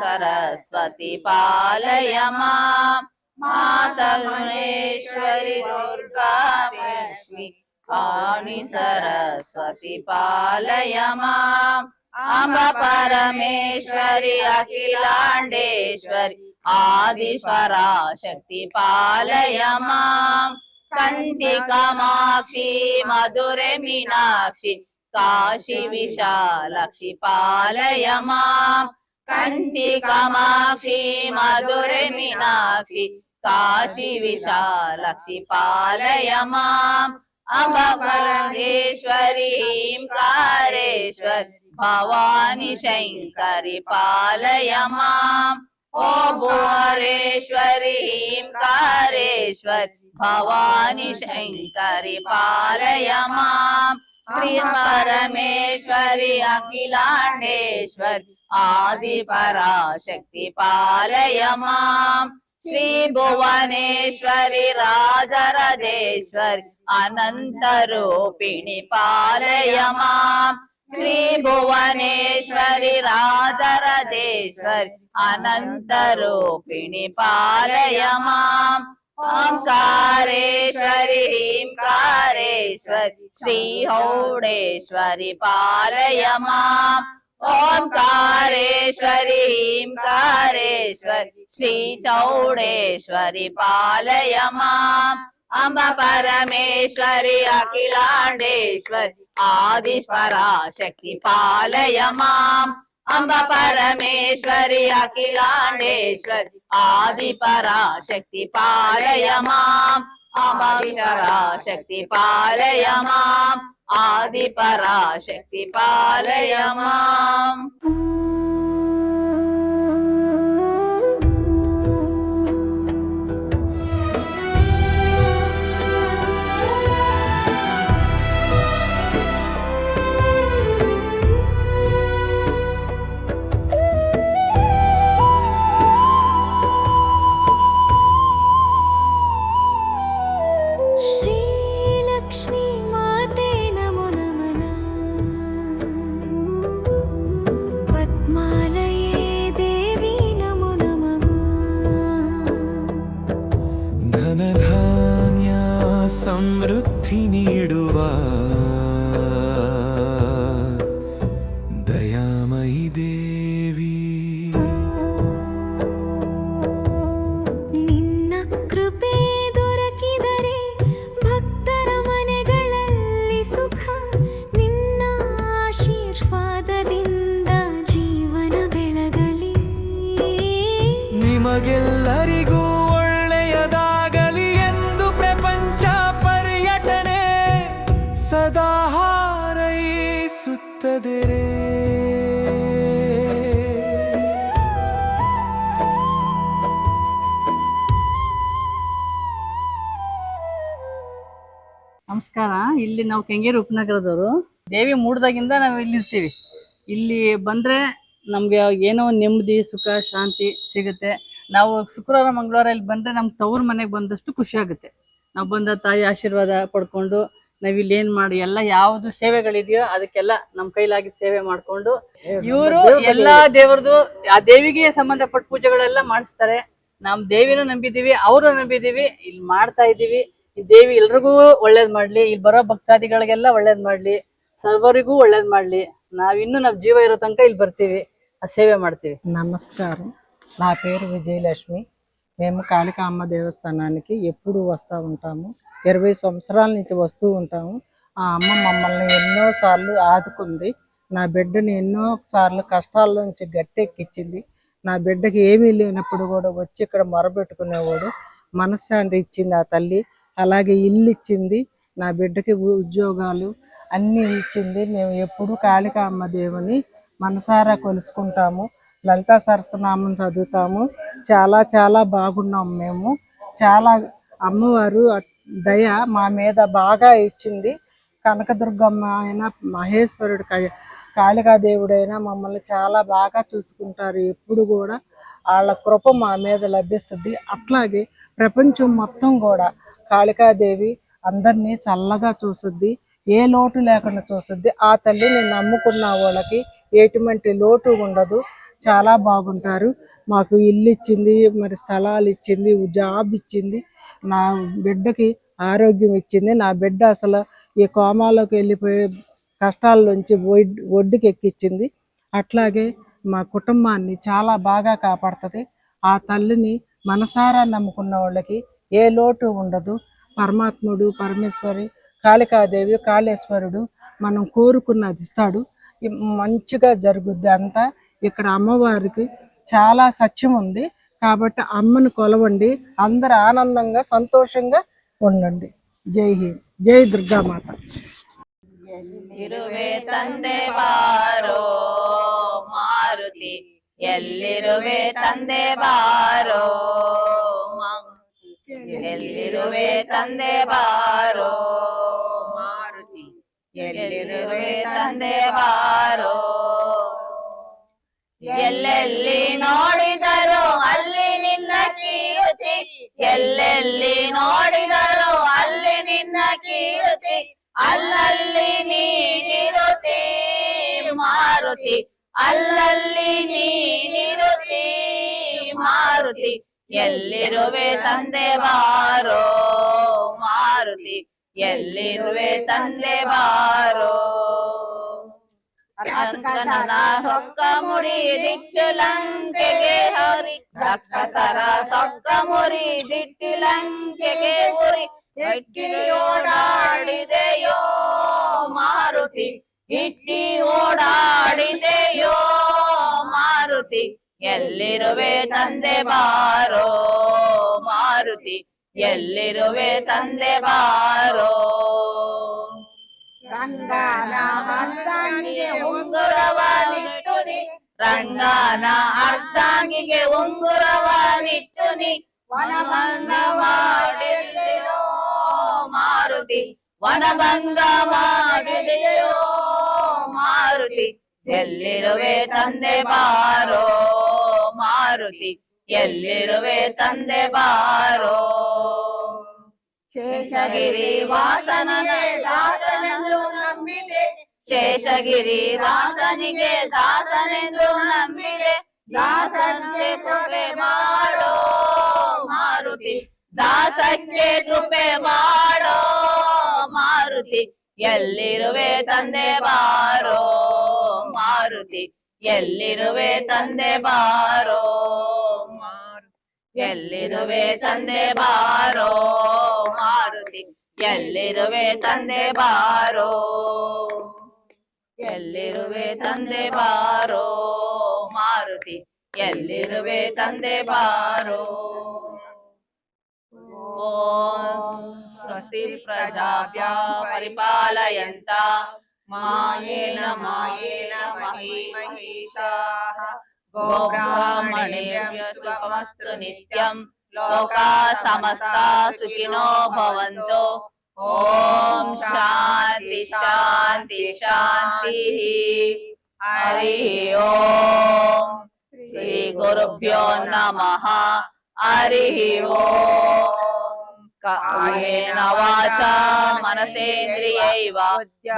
Speaker 4: ಸರಸ್ವತಿ ಪಾಲಯ ಮಾಂ. ಮಾತಾ ಮಹೇಶ್ವರಿ ದುರ್ಗಾ ಲಕ್ಷ್ಮಿ ಆನಿ ಸರಸ್ವತಿ ಪಾಲಯ ಮಾಂ. ಅಂಬ ಪರಮೇಶ್ವರಿ ಅಖಿಲಾಂಡೇಶ್ವರಿ ಆದಿ ಪರಾಶಕ್ತಿ ಪಾಲಯ ಮಾಂ. ಕಂಚಿ ಕಾಮಾಕ್ಷಿ ಮಧುರೆ ಮೀನಾಕ್ಷಿ ಕಾಶಿ ವಿಶಾಲಾಕ್ಷಿ ಪಾಲಯ ಮಾಂ. ಕಂಚಿ ಕಾಮಾಕ್ಷಿ ಮಧುರೆ ಮೀನಾಕ್ಷಿ ಕಾಶಿ ವಿಶಾಲಾಕ್ಷಿ ಪಾಲಯ ಮಾಂ. ಅಂಬ ಪರಮೇಶ್ವರಿ ಹಿಂಕಾರೇಶ್ವರಿ ಭವಾನಿ ಶಂಕರಿ ಪಾಲಯ ಮಾಂ. ಓ ಭುವನೇಶ್ವರಿ ಹಿಂಕಾರೇಶ್ವರಿ ಭವಾನಿ ಶಂಕರಿ ಪಾಲಯ ಮಾಂ. ಶ್ರೀ ಪರಮೇಶ್ವರಿ ಅಖಿಲಾಂಡೇಶ್ವರಿ ಆದಿ ಪರಾಶಕ್ತಿ ಪಾಲಯ ಮಾಂ. ಶ್ರೀ ಭುವನೇಶ್ವರಿ ರಾಜರಾಜೇಶ್ವರಿ ಅನಂತ ರೂಪಿಣಿ ಪಾಲಯ ಮಾಂ. ಶ್ರೀ ಭುವನೇಶ್ವರಿ ರಾಜರಾಜೇಶ್ವರಿ ಅನಂತ ರೂಪಿಣಿ ಪಾಲಯ ಮಾಂ. ಓಂಕಾರೇಶ್ವರಿ ಹಿಂಕಾರೇಶ್ವರಿ ಶ್ರೀ ಹೌಡೇಶ್ವರಿ ಪಾಲಯ ಮಾಂ. ಓಂಕಾರೇಶ್ವರಿ ಹಿಂಕಾರೇಶ್ವರಿ ಶ್ರೀ ಚೌಡೇಶ್ವರಿ ಪಾಲಯ ಮಾಂ. ಅಂಬ ಪರಮೇಶ್ವರಿ ಅಖಿಲಾಂಡೇಶ್ವರಿ ಆದಿ ಪರಾಶಕ್ತಿ ಪಾಲಯ ಮಾಂ. ಅಂಬ ಪರಮೇಶ್ವರಿ ಅಖಿಲಾಂಡೇಶ್ವರಿ ಆದಿ ಪರಾಶಕ್ತಿ ಪಾಲಯ ಮಾಂ. ಅಂಬ ಪರಾಶಕ್ತಿ ಪಾಲಯ ಮಾಂ. ಆದಿ ಪರಾಶಕ್ತಿ ಪಾಲಯ ಮಾಂ.
Speaker 1: ದಯಾಮಯಿ ದೇವಿ.
Speaker 2: ನಿನ್ನ ಕೃಪೆ ದೊರಕಿದರೆ ಭಕ್ತರ ಮನೆಗಳಲ್ಲಿ ಸುಖ. ನಿನ್ನ ಆಶೀರ್ವಾದದಿಂದ ಜೀವನ ಬೆಳಗಲಿ.
Speaker 1: ನಿಮಗೆಲ್ಲರಿಗೂ ಒಳ್ಳೆಯದಾಗಲಿ ಎಂದು ಪ್ರಪಂಚ ಪರ್ಯಟನೆ ಸದಾ ಹಾರೈಸುತ್ತದೆ.
Speaker 5: ನಮಸ್ಕಾರ. ಇಲ್ಲಿ ನಾವು ಕೆಂಗೇರಿ ಉಪನಗರದವರು. ದೇವಿ ಮೂಡ್ದಾಗಿಂದ ನಾವು ಇಲ್ಲಿ ಇರ್ತೀವಿ. ಇಲ್ಲಿ ಬಂದ್ರೆ ನಮ್ಗೆ ಏನೋ ಒಂದು ನೆಮ್ಮದಿ, ಸುಖ, ಶಾಂತಿ ಸಿಗುತ್ತೆ. ನಾವು ಶುಕ್ರವಾರ ಮಂಗಳವಾರ ಇಲ್ಲಿ ಬಂದ್ರೆ ನಮ್ಗೆ ತವ್ರ ಮನೆಗೆ ಬಂದಷ್ಟು ಖುಷಿ ಆಗುತ್ತೆ. ನಾವು ಬಂದ ತಾಯಿ ಆಶೀರ್ವಾದ ಪಡ್ಕೊಂಡು ನಾವ್ ಇಲ್ಲಿ ಏನ್ ಮಾಡಿ ಎಲ್ಲ ಯಾವ್ದು ಸೇವೆಗಳಿದೆಯೋ ಅದಕ್ಕೆಲ್ಲ ನಮ್ ಕೈಲಾಗಿ ಸೇವೆ ಮಾಡ್ಕೊಂಡು ಇವರು ಎಲ್ಲಾ ದೇವ್ರದ್ದು ಆ ದೇವಿಗೆ ಸಂಬಂಧಪಟ್ಟ ಪೂಜೆಗಳೆಲ್ಲ ಮಾಡಿಸ್ತಾರೆ. ನಮ್ ದೇವಿನೂ ನಂಬಿದೀವಿ, ಅವರು ನಂಬಿದೀವಿ, ಇಲ್ಲಿ ಮಾಡ್ತಾ ಇದೀವಿ. ಈ ದೇವಿ ಎಲ್ರಿಗೂ ಒಳ್ಳೇದ್ ಮಾಡ್ಲಿ, ಇಲ್ಲಿ ಬರೋ ಭಕ್ತಾದಿಗಳಿಗೆಲ್ಲ ಒಳ್ಳೇದ್ ಮಾಡ್ಲಿ, ಸರ್ವರಿಗೂ ಒಳ್ಳೇದ್ ಮಾಡ್ಲಿ. ನಾವಿನ್ನು ನಾವ್ ಜೀವ ಇರೋ ತನಕ ಇಲ್ಲಿ ಬರ್ತೀವಿ, ఆ సేవ ಮಾಡ್ತೀವಿ.
Speaker 6: నమస్కారం. నా పేరు విజయలక్ష్మి. మేము కాళికామ్మ దేవస్థానానికి ఎప్పుడు వస్తూ ఉంటాము. 20 సంవత్సరాల నుంచి వస్తూ ఉంటాము. ఆ అమ్మ మమ్మల్ని ఎన్నోసార్లు ఆదుకుంది. నా బిడ్డని ఎన్నోసార్లు కష్టాల నుంచి గట్టెక్కించింది. నా బిడ్డకి ఏమీ లేనప్పుడు కూడా వచ్చి ఇక్కడ మొరబెట్టుకునేవాడు. మనశ్శాంతి ఇచ్చింది ఆ తల్లి. అలాగే ఇల్లు ఇచ్చింది, నా బిడ్డకి ఉద్యోగాలు అన్నీ ఇచ్చింది. మేము ఎప్పుడు కాళికామ్మ దేవుని మనసారా కొలుసుకుంటాము. లలితా సహస్రనామం చదువుతాము. చాలా చాలా బాగున్నాం మేము. చాలా అమ్మవారు దయ మా మీద బాగా ఇచ్చింది. కనకదుర్గమ్మ అయినా, మహేశ్వరుడు, కాళికాదేవుడైనా మమ్మల్ని చాలా బాగా చూసుకుంటారు. ఎప్పుడు కూడా వాళ్ళ కృప మా మీద లభిస్తుంది. అట్లాగే ప్రపంచం మొత్తం కూడా కాళికాదేవి అందరినీ చల్లగా చూస్తుంది, ఏ లోటు లేకుండా చూస్తుంది. ఆ తల్లిని నమ్ముకున్న వాళ్ళకి ఎటువంటి లోటు ఉండదు, చాలా బాగుంటారు. మాకు ఇల్లు ఇచ్చింది, మరి స్థలాలు ఇచ్చింది, జాబ్ ఇచ్చింది, నా బిడ్డకి ఆరోగ్యం ఇచ్చింది. నా బిడ్డ అసలు ఈ కోమాలోకి వెళ్ళిపోయే కష్టాల నుంచి ఒడ్డుకి ఎక్కించింది. అట్లాగే మా కుటుంబాన్ని చాలా బాగా కాపాడుతుంది. ఆ తల్లిని మనసారా నమ్ముకున్న వాళ్ళకి ఏ లోటు ఉండదు. పరమాత్ముడు, పరమేశ్వరి, కాళికాదేవి, కాళేశ్వరుడు మనం కోరుకున్నది ఇస్తాడు. మంచిగా జరుగుద్ది అంతా. ఇక్కడ అమ్మవారికి చాలా సత్యం ఉంది కాబట్టి అమ్మను కొలవండి. అందరు ఆనందంగా సంతోషంగా ఉండండి. జై హింద్, జై దుర్గామాత.
Speaker 4: ಇರುವೆ ತಂದೆ ಬಾರೋ ಮಾರುತಿ, ಎಲ್ಲಿರುವೆ ತಂದೆ ಬಾರೋ ಎಲ್ಲಿರುವೆ ತಂದೆ ಬಾರೋ ಮಾರುತಿ, ಎಲ್ಲಿರುವೆ ತಂದೆ ಬಾರೋ. ಎಲ್ಲೆಲ್ಲಿ ನೋಡಿದರು ಅಲ್ಲಿ ನಿನ್ನ ಕೀರ್ತಿ, ಎಲ್ಲೆಲ್ಲಿ ನೋಡಿದರು ಅಲ್ಲಿ ನಿನ್ನ ಕೀರ್ತಿ, ಅಲ್ಲಲ್ಲಿ ನೀನಿರುತ್ತಿ ಮಾರುತಿ, ಅಲ್ಲಲ್ಲಿ ನೀನಿರುತ್ತಿ ಮಾರುತಿ. ಎಲ್ಲಿರುವೆ ತಂದೆ ಬಾರೋ ಮಾರುತಿ, ಎಲ್ಲಿರುವೆ ತಂದೆ ಬಾರೋ. ರಕ್ಕಸನ ಸೊಕ್ಕ ಮುರಿದಿಟ್ಟು ಲಂಕೆಗೆ ಹರಿ, ರಕ್ಕಸರ ಸೊಕ್ಕ ಮುರಿದಿಟ್ಟು ಲಂಕೆಗೆ ಉರಿ, ಇಟ್ಟಿ ಓಡಾಡಿದೆಯೋ ಮಾರುತಿ, ಇಟ್ಟಿ ಓಡಾಡಿದೆಯೋ ಮಾರುತಿ. ಎಲ್ಲಿರುವೆ ತಂದೆ ಬಾರೋ ಮಾರುತಿ, ಎಲ್ಲಿರುವೆ ತಂದೆ ಬಾರೋ. ರಂಗನ ಅರ್ಧಾಂಗಿಗೆ ಉಂಗುರವನಿಟ್ಟುನಿ, ರಂಗನ ಅರ್ಧಾಂಗಿಗೆ ಉಂಗುರವನಿಟ್ಟುನಿ, ವನಭಂಗ ಮಾಡಿದೆಯೋ ಮಾರುತಿ, ವನಭಂಗ ಮಾಡಿದೆಯೋ ಮಾರುತಿ. ಎಲ್ಲಿರುವೆ ತಂದೆ ಬಾರೋ ಮಾರುತಿ, ಎಲ್ಲಿರುವೆ ತಂದೆ ಬಾರೋ. ಶೇಷಗಿರಿ ವಾಸನಿಗೆ ದಾಸನೆಂದು ನಂಬಿದೆ, ಶೇಷಗಿರಿ ವಾಸನಿಗೆ ದಾಸನೆಂದು ನಂಬಿದೆ, ದಾಸಕ್ಕೆ ಕೃಪೆ ಮಾಡೋ ಮಾರುತಿ, ದಾಸಕ್ಕೆ ಕೃಪೆ ಮಾಡೋ ಮಾರುತಿ. ಎಲ್ಲಿರುವೆ ತಂದೆ ಬಾರೋ ಮಾರುತಿ, ಎಲ್ಲಿರುವೆ ತಂದೆ ಬಾರೋ ಎಲ್ಲಿರುವೆ ತಂದೆ ಬಾರೋ ಮಾರುತಿ, ಎಲ್ಲಿರುವೆ ತಂದೆ ಬಾರೋ, ಎಲ್ಲಿರುವೆ ತಂದೆ ಬಾರೋ ಮಾರುತಿ, ಎಲ್ಲಿರುವೆ ತಂದೆ ಬಾರೋ. ಓಂ ಸ್ವಸ್ತಿ ಪ್ರಜಾಭ್ಯಃ ಪರಿಪಾಲಯಂತಾಂ ಮಾಯೇನ ಮಹೀಮಹೀಷಾಃ ಗೋಬ್ರಾಹ್ಮಣೇಭ್ಯಃ ಸುಖಮಸ್ತು ನಿತ್ಯಂ ಲೋಕಾಃ ಸಮಸ್ತಾಃ ಸುಖಿನೋ ಭವಂತು. ಓಂ ಶಾಂತಿ ಶಾಂತಿ ಶಾಂತಿ. ಹರಿ ಓಂ ಶ್ರೀ ಗುರುಭ್ಯೋ ನಮಃ. ಹರಿ ಓಂ. ಕಾಯೇನ ವಾಚಾ ಮನಸೇಂದ್ರಿಯೈವ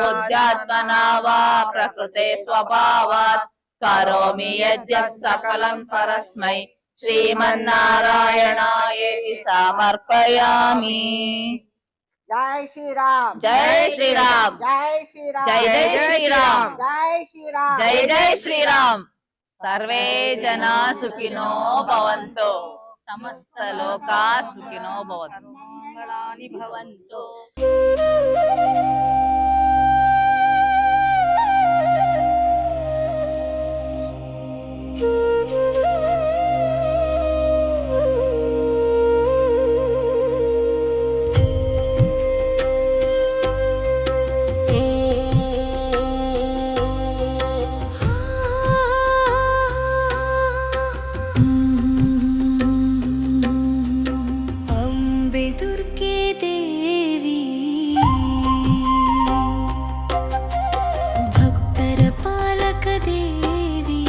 Speaker 4: ಬುದ್ಧ್ಯಾತ್ಮನಾ ವಾ ಪ್ರಕೃತೆ ಸ್ವಭಾವಾತ್ ಕರೋಮಿ ಯದ್ಯತ್ ಸಕಲಂ ಪರಸ್ಮೈ ಶ್ರೀಮನ್ನಾರಾಯಣಾಯೇತಿ ಸಮರ್ಪಯಾಮಿ.
Speaker 7: जय श्री राम,
Speaker 4: जय श्री राम,
Speaker 7: जय श्री राम,
Speaker 4: जय जय श्री राम,
Speaker 7: जय श्री राम,
Speaker 4: जय जय श्री राम. सर्वे जना सुखिनो भवन्तु, समस्त लोका सुखिनो भवन्तु, मंगलानि भवन्तु.
Speaker 2: ಅಂಬೆ ದುರ್ಗೆ ದೇವಿ ಭಕ್ತರ ಪಾಲಕ ದೇವಿ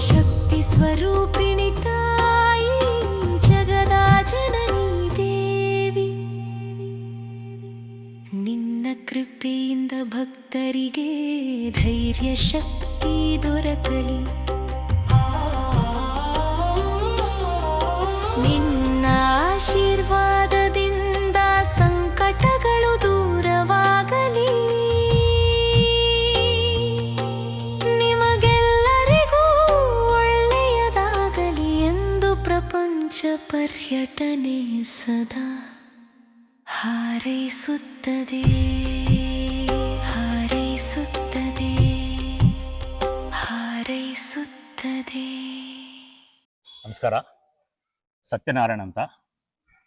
Speaker 2: ಶಕ್ತಿ ಸ್ವರೂಪಿಣಿ ತಾಯಿ ಜಗದ ಜನನಿ ದೇವಿ ನಿನ್ನ ಕೃಪೆಯಿಂದ ಭಕ್ತರಿಗೆ ಧೈರ್ಯ ಶಕ್ತಿ ದೊರಕಲಿ ನಿನ್ನ ಆಶೀರ್ವಾದದಿಂದ ಸಂಕಟಗಳು ದೂರವಾಗಲಿ ನಿಮಗೆಲ್ಲರಿಗೂ ಒಳ್ಳೆಯದಾಗಲಿ ಎಂದು ಪ್ರಪಂಚ ಪರ್ಯಟನೆ ಸದಾ ಹಾರೈಸುತ್ತದೆ ಹಾರೈಸುತ್ತದೆ ಹಾರೈಸುತ್ತದೆ.
Speaker 8: ನಮಸ್ಕಾರ. ಸತ್ಯನಾರಾಯಣ ಅಂತ.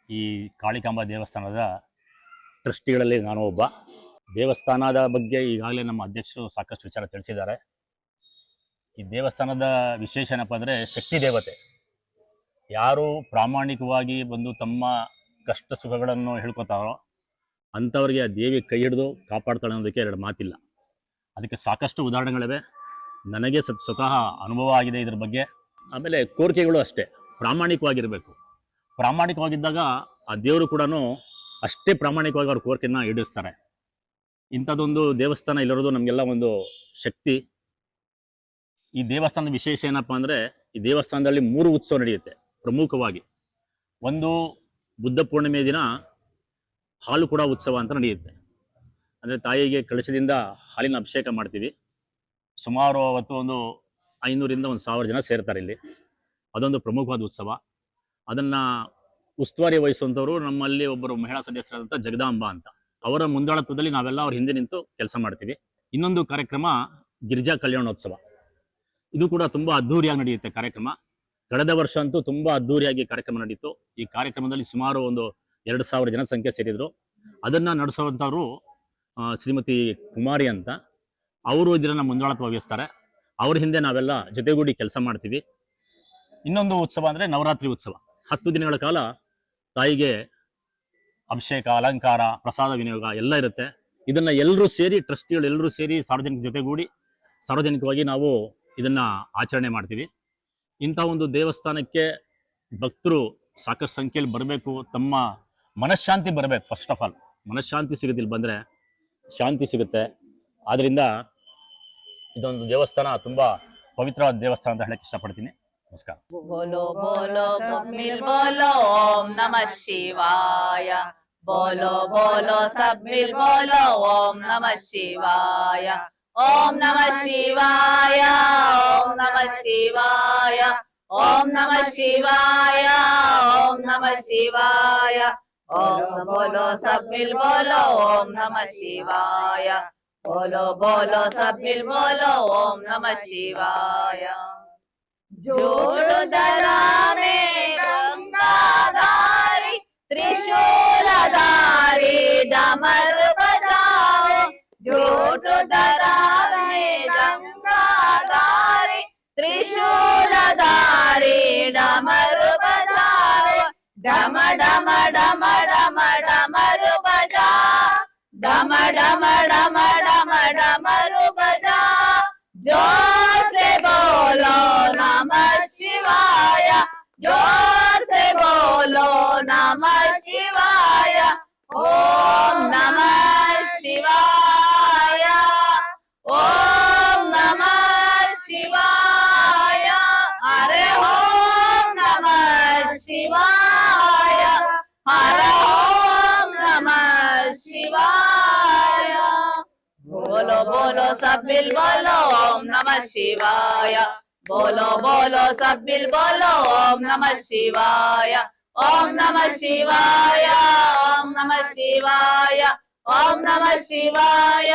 Speaker 8: ಈ ಕಾಳಿಕಾಂಬಾ ದೇವಸ್ಥಾನದ ಟ್ರಸ್ಟಿಗಳಲ್ಲಿ ನಾನು ಒಬ್ಬ. ದೇವಸ್ಥಾನದ ಬಗ್ಗೆ ಈಗಾಗಲೇ ನಮ್ಮ ಅಧ್ಯಕ್ಷರು ಸಾಕಷ್ಟು ವಿಚಾರ ತಿಳಿಸಿದ್ದಾರೆ. ಈ ದೇವಸ್ಥಾನದ ವಿಶೇಷ ಏನಪ್ಪ ಅಂದರೆ ಶಕ್ತಿ ದೇವತೆ. ಯಾರು ಪ್ರಾಮಾಣಿಕವಾಗಿ ಬಂದು ತಮ್ಮ ಕಷ್ಟ ಸುಖಗಳನ್ನು ಹೇಳ್ಕೊತಾರೋ ಅಂಥವ್ರಿಗೆ ಆ ದೇವಿ ಕೈ ಹಿಡಿದು ಕಾಪಾಡ್ತಾಳೆ ಅನ್ನೋದಕ್ಕೆ ಎರಡು ಮಾತಿಲ್ಲ. ಅದಕ್ಕೆ ಸಾಕಷ್ಟು ಉದಾಹರಣೆಗಳಿವೆ. ನನಗೆ ಸ್ವತಃ ಅನುಭವ ಆಗಿದೆ ಇದ್ರ ಬಗ್ಗೆ. ಆಮೇಲೆ ಕೋರಿಕೆಗಳು ಅಷ್ಟೇ, ಪ್ರಾಮಾಣಿಕವಾಗಿರಬೇಕು. ಪ್ರಾಮಾಣಿಕವಾಗಿದ್ದಾಗ ಆ ದೇವರು ಕೂಡ ಅಷ್ಟೇ ಪ್ರಾಮಾಣಿಕವಾಗಿ ಅವ್ರ ಕೋರಿಕೆಯನ್ನು ಈಡೇರಿಸ್ತಾರೆ. ಇಂಥದ್ದೊಂದು ದೇವಸ್ಥಾನ ಇಲ್ಲಿರೋದು ನಮಗೆಲ್ಲ ಒಂದು ಶಕ್ತಿ. ಈ ದೇವಸ್ಥಾನದ ವಿಶೇಷ ಏನಪ್ಪ ಅಂದರೆ, ಈ ದೇವಸ್ಥಾನದಲ್ಲಿ 3 ಉತ್ಸವ ನಡೆಯುತ್ತೆ ಪ್ರಮುಖವಾಗಿ. ಒಂದು ಬುದ್ಧ ಪೂರ್ಣಿಮೆ ದಿನ ಹಾಲು ಕೂಡ ಉತ್ಸವ ಅಂತ ನಡೆಯುತ್ತೆ. ಅಂದರೆ ತಾಯಿಗೆ ಕಳಶದಿಂದ ಹಾಲಿನ ಅಭಿಷೇಕ ಮಾಡ್ತೀವಿ. ಸುಮಾರು ಅವತ್ತು ಒಂದು 500ರಿಂದ 1000 ಜನ ಸೇರ್ತಾರೆ ಇಲ್ಲಿ. ಅದೊಂದು ಪ್ರಮುಖವಾದ ಉತ್ಸವ. ಅದನ್ನು ಉಸ್ತುವಾರಿ ವಹಿಸುವಂಥವ್ರು ನಮ್ಮಲ್ಲಿ ಒಬ್ಬರು ಮಹಿಳಾ ಸದಸ್ಯರಾದಂಥ ಜಗದಾಂಬಾ ಅಂತ. ಅವರ ಮುಂದಾಳತ್ವದಲ್ಲಿ ನಾವೆಲ್ಲ ಅವ್ರ ಹಿಂದೆ ನಿಂತು ಕೆಲಸ ಮಾಡ್ತೀವಿ. ಇನ್ನೊಂದು ಕಾರ್ಯಕ್ರಮ ಗಿರಿಜಾ ಕಲ್ಯಾಣೋತ್ಸವ. ಇದು ಕೂಡ ತುಂಬ ಅದ್ಧೂರಿಯಾಗಿ ನಡೆಯುತ್ತೆ ಕಾರ್ಯಕ್ರಮ. ಕಳೆದ ವರ್ಷ ಅಂತೂ ತುಂಬ ಅದ್ಧೂರಿಯಾಗಿ ಕಾರ್ಯಕ್ರಮ ನಡೀತು. ಈ ಕಾರ್ಯಕ್ರಮದಲ್ಲಿ ಸುಮಾರು ಒಂದು 2000 ಜನಸಂಖ್ಯೆ ಸೇರಿದ್ರು. ಅದನ್ನು ನಡೆಸುವಂಥವ್ರು ಶ್ರೀಮತಿ ಕುಮಾರಿ ಅಂತ. ಅವರು ಇದನ್ನು ಮುಂದಾಳತ್ವ ವಹಿಸ್ತಾರೆ. ಅವ್ರ ಹಿಂದೆ ನಾವೆಲ್ಲ ಜೊತೆಗೂಡಿ ಕೆಲಸ ಮಾಡ್ತೀವಿ. ಇನ್ನೊಂದು ಉತ್ಸವ ಅಂದರೆ ನವರಾತ್ರಿ ಉತ್ಸವ. 10 ದಿನಗಳ ಕಾಲ ತಾಯಿಗೆ ಅಭಿಷೇಕ, ಅಲಂಕಾರ, ಪ್ರಸಾದ ವಿನಿಯೋಗ ಎಲ್ಲ ಇರುತ್ತೆ. ಇದನ್ನು ಎಲ್ಲರೂ ಸೇರಿ, ಟ್ರಸ್ಟಿಗಳು ಎಲ್ಲರೂ ಸೇರಿ ಸಾರ್ವಜನಿಕ ಜೊತೆಗೂಡಿ ಸಾರ್ವಜನಿಕವಾಗಿ ನಾವು ಇದನ್ನು ಆಚರಣೆ ಮಾಡ್ತೀವಿ. ಇಂಥ ಒಂದು ದೇವಸ್ಥಾನಕ್ಕೆ ಭಕ್ತರು ಸಾಕಷ್ಟು ಸಂಖ್ಯೆಯಲ್ಲಿ ಬರಬೇಕು. ತಮ್ಮ ಮನಃಶಾಂತಿ ಬರಬೇಕು. ಫಸ್ಟ್ ಆಫ್ ಆಲ್ ಮನಃಶಾಂತಿ ಸಿಗುತ್ತೆ. ಇಲ್ಲಿ ಬಂದರೆ ಶಾಂತಿ ಸಿಗುತ್ತೆ. ಆದ್ದರಿಂದ ಇದೊಂದು ದೇವಸ್ಥಾನ ತುಂಬ ಪವಿತ್ರವಾದ ದೇವಸ್ಥಾನ ಅಂತ ಹೇಳಕ್ಕೆ ಇಷ್ಟಪಡ್ತೀನಿ. ನಮಸ್ಕಾರ.
Speaker 4: बोलो बोलो मिल बोलो ओम नमः शिवाय. बोलो बोलो सब मिल बोलो ओम नमः शिवाय, ओम नमः शिवाय, ओम नमः शिवाय, ओम नमः शिवाय, ओम नमः शिवाय। ओम बोलो सब मिल बोलो ओम नमः शिवाय, बोलो बोलो सब मिल बोलो ओम नमः शिवाय। जोड़ुदरा में गंगाधारी त्रिशूलधारी डमर बजावे, जोड़ुदरा में गंगाधारी त्रिशूलधारी डमर बजावे, डम डम डम डम डमर बजा, डम डम डम डम डमरू बजा। जोर से बोलो नमः शिवाय, जोर से बोलो नमः शिवाय, ओम नमः शिवाय, ओम नमः शिवाय। अरे ओम नमः शिवाय, हरे ओम नमः शिवाय। बोलो बोलो सब मिल बोलो ओम नमः शिवाय, बोलो बोलो सब मिल बोलो ओम नमः शिवाय, ओम नमः शिवाय, ओम नमः शिवाय, ओम नमः शिवाय,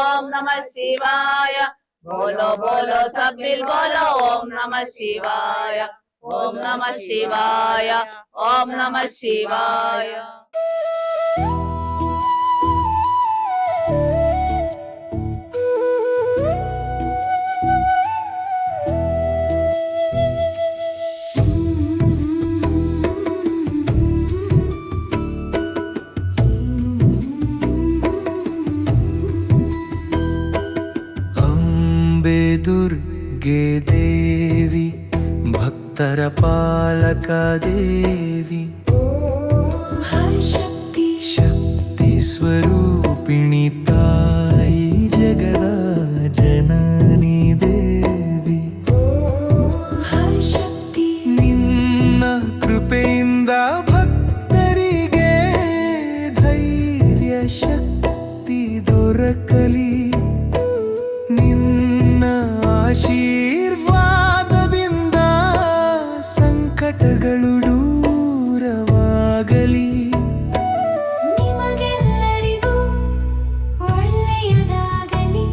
Speaker 4: ओम नमः शिवाय। बोलो बोलो सब मिल बोलो ओम नमः शिवाय, ओम नमः शिवाय, ओम नमः शिवाय।
Speaker 1: ಅಂಬೆ ದುರ್ಗೆ ದೇವಿ ಭಕ್ತರ ಪಾಲಕ ದೇವಿ,
Speaker 2: शक्ति
Speaker 1: ಶಕ್ತಿ ಸ್ವರೂಪಿಣಿ ತಾಯಿ ಜಗದ ಜನನಿ ದೇವಿ,
Speaker 2: शक्ति
Speaker 1: ನಿನ್ನ ಕೃಪೆಯಿಂದ ಭಕ್ತರಿಗೆ ಧೈರ್ಯ ಶಕ್ತಿ ದೊರಕಲಿ, ನಿನ್ನ ಆಶೀರ್ವಾದದಿಂದ ಸಂಕಟಗಳು ದೂರವಾಗಲಿ।
Speaker 2: ನಿಮಗೆಲ್ಲರಿಗೂ ಒಳ್ಳೆಯದಾಗಲಿ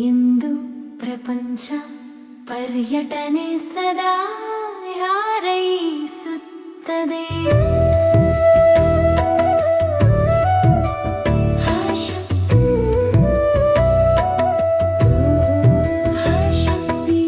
Speaker 2: ಎಂದು ಪ್ರಪಂಚ ಪರ್ಯಟನೆ ಸದಾ ಹಾರೈಸುತ್ತದೆ। ಶಕ್ತಿ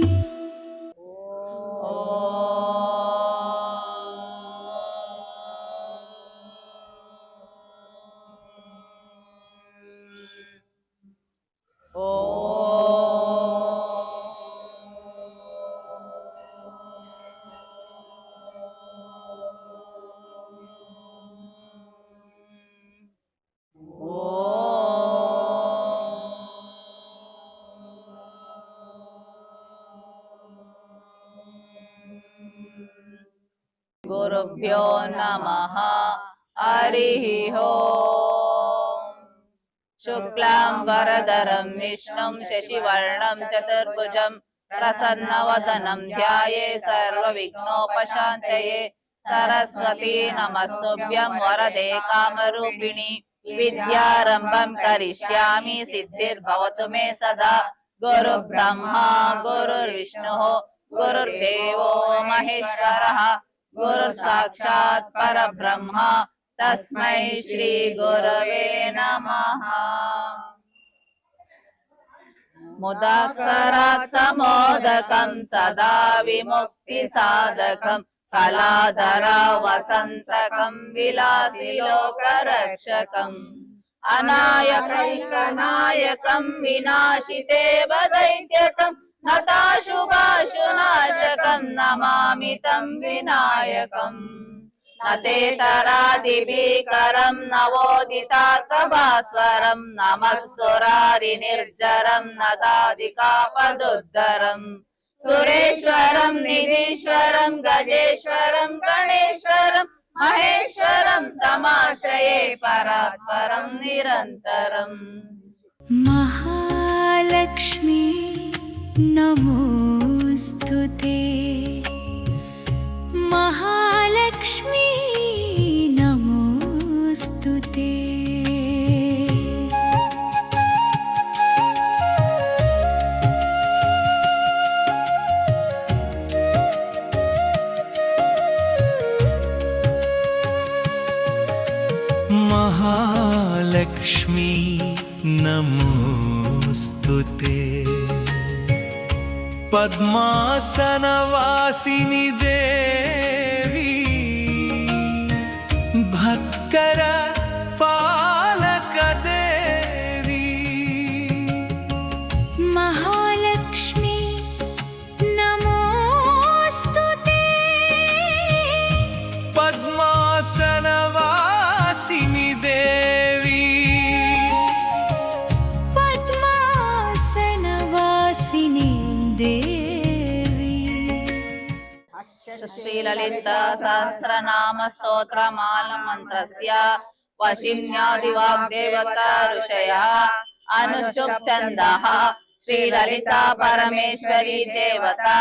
Speaker 4: गुरुभ्यो नमः। हरिः ओम्। शुक्लां वरदरं विष्णुं शशिवर्णं चतुर्भुजं प्रसन्नवदनं ध्याये सर्वविघ्नोपशान्तये। सरस्वती नमस्तुभ्यं वरदे कामरूपिणि, विद्यारम्भं करिष्यामि सिद्धिर्भवतु मे सदा। गुरु ब्रह्मा गुरुर्विष्णुः गुरुर्देवो महेश्वरः, गुरु साक्षात् परब्रह्म तस्मै श्री गुरवे नमः। मुदाकरात्तमोदकं सदा विमुक्ति साधकं, कलाधर वसन्तकं विलासि लोकरक्षकम्, अनायकैकनायकं विनाशितेव दैत्यकं, नताशुभाशुनाशकं नमामि तं विनायकम्। न तेतरादिभीकरं नवोदितार्कभास्वरं, नमः सुरारिनिर्जरं नदादिकापदुद्धरम्, सुरेश्वरं निधीश्वरं गजेश्वरं गणेश्वरं महेश्वरं तमाश्रये परात्परं निरन्तरम्
Speaker 2: महालक्ष्मी नमोस्तुते महालक्ष्मी नमोस्तुते
Speaker 1: महालक्ष्मी नमोस्तुते पद्मासनवासिनि देवी भक्कर पालक देवी
Speaker 2: महालक्ष्मी नमोस्तुते
Speaker 1: पद्मासनवासिनि देवी
Speaker 2: पद्मासनवासिनी देवी
Speaker 4: श्रीललिता सहस्रनाम स्तोत्रमालमन्त्रस्य वशिन्यादिवाग्देवता ऋषयः अनुष्टुप् छन्दः श्रीललिता परमेश्वरी देवता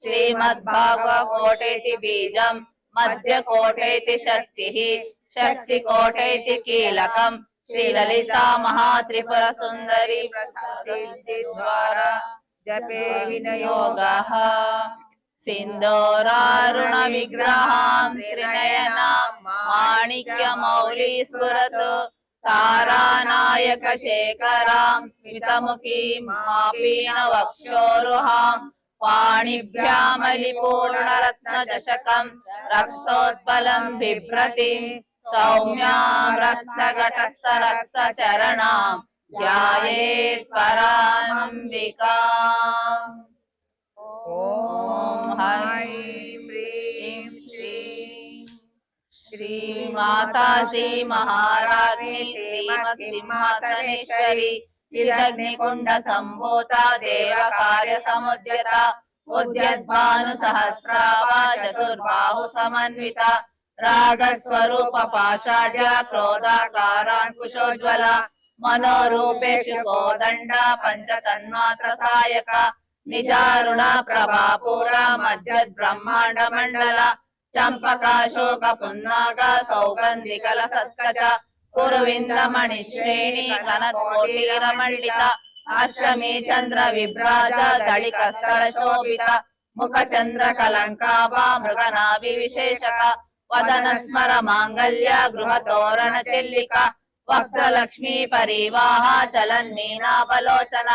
Speaker 4: श्रीमद्भागवकोटेति बीजम् मध्यकोटेति शक्तिः शक्तिकोटेति कीलकम् श्रीललिता महात्रिपुरसुन्दरी प्रसिद्धिद्वारा जपे विनियोगः सिन्दूरारुणविग्रहां त्रिनयनां माणिक्यमौली स्फुरतु तारानायकशेखरां स्मितमुखीं मापीनवक्षोरुहां पाणिभ्यामलिपूर्णरत्नचषकं रक्तोत्पलं बिभ्रतीं सौम्यां रक्तघटस्थरक्तचरणां ध्यायेत् परामम्बिकाम् ॐ ह्रीं ह्रीं श्रीं श्रीमाता श्रीमहाराज्ञी श्रीमत्सिंहासनेश्वरी चिदग्निकुण्डसम्भूता देवकार्यसमुद्यता उद्यद्भानुसहस्राभा चतुर्बाहु समन्विता रागस्वरूप पाषाढ्या क्रोधाकाराङ्कुशोज्ज्वला मनोरूपेषु कोदण्डा पञ्चतन्मात्र सायका निजारुण प्रभापूरा मध्यद् ब्रह्माण्ड मण्डल चम्पकाशोक पुन्नाग सौगन्धिकल सत्कच कुरुविन्द मणिश्रेणी कनकोटीरमण्डित अष्टमी चन्द्र विभ्राज दलिकस्थल शोभित मुखचन्द्र कलङ्काभा मृगनाभि विशेषक वदन स्मर माङ्गल्य गृहतोरण चिल्लिक वक्त्रलक्ष्मी परिवाह चलन्मीनावलोचन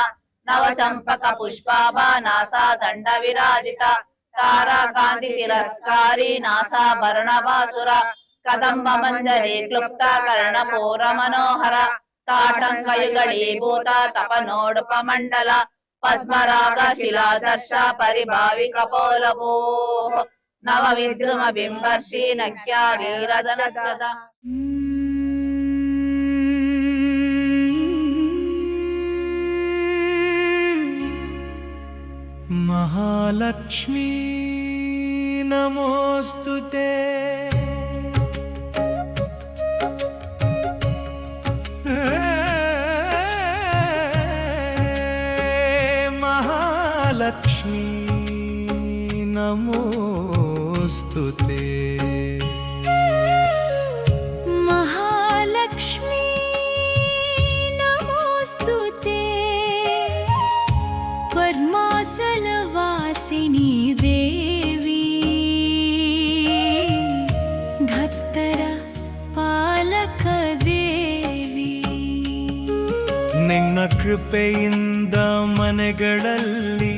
Speaker 4: नवचंपक पुष्पाभा नासा दंड विराजिता ताराकांति तिरस्कारी नासाभरण भासुर कदंब मंजरी क्लुप्त कर्णपूर मनोहर ताटंकयुगलीभूत तपनोडुपमंडल पद्मराग शिलादर्श परिभावि कपोलभूः नव विद्रुम बिंबर्षि नक्यागीरदनस्रद
Speaker 1: महालक्ष्मी नमोस्तुते महालक्ष्मी नमोस्तुते
Speaker 2: महालक्ष्मी नमोस्तुते पद्मासनवासिनी देवी भक्तर पालक देवी
Speaker 1: ನಿನ್ನ ಕೃಪೆಯಿಂದ ಮನೆಗಳಲ್ಲಿ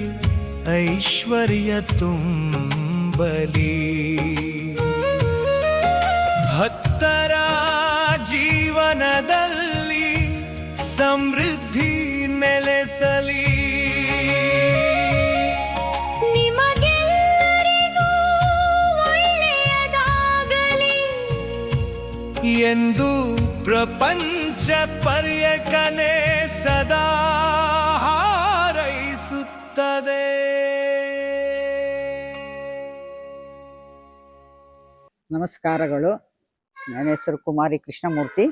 Speaker 1: ಐಶ್ವರ್ಯ ತುಂಬಲಿ ಭಕ್ತರ ಜೀವನದಲ್ಲಿ ಸಮೃದ್ಧಿ ನೆಲೆಸಲಿ
Speaker 2: ನಿಮಗೆಲ್ಲರಿಗೂ ಒಳ್ಳೆಯದಾಗಲಿ
Speaker 1: ಎಂದು ಪ್ರಪಂಚ ಪರ್ಯಟನೆ ಸದಾ ಹಾರೈಸುತ್ತದೆ.
Speaker 6: ನಮಸ್ಕಾರಗಳು.
Speaker 9: ನನ್ನ ಹೆಸರು ಕುಮಾರಿ ಕೃಷ್ಣಮೂರ್ತಿ.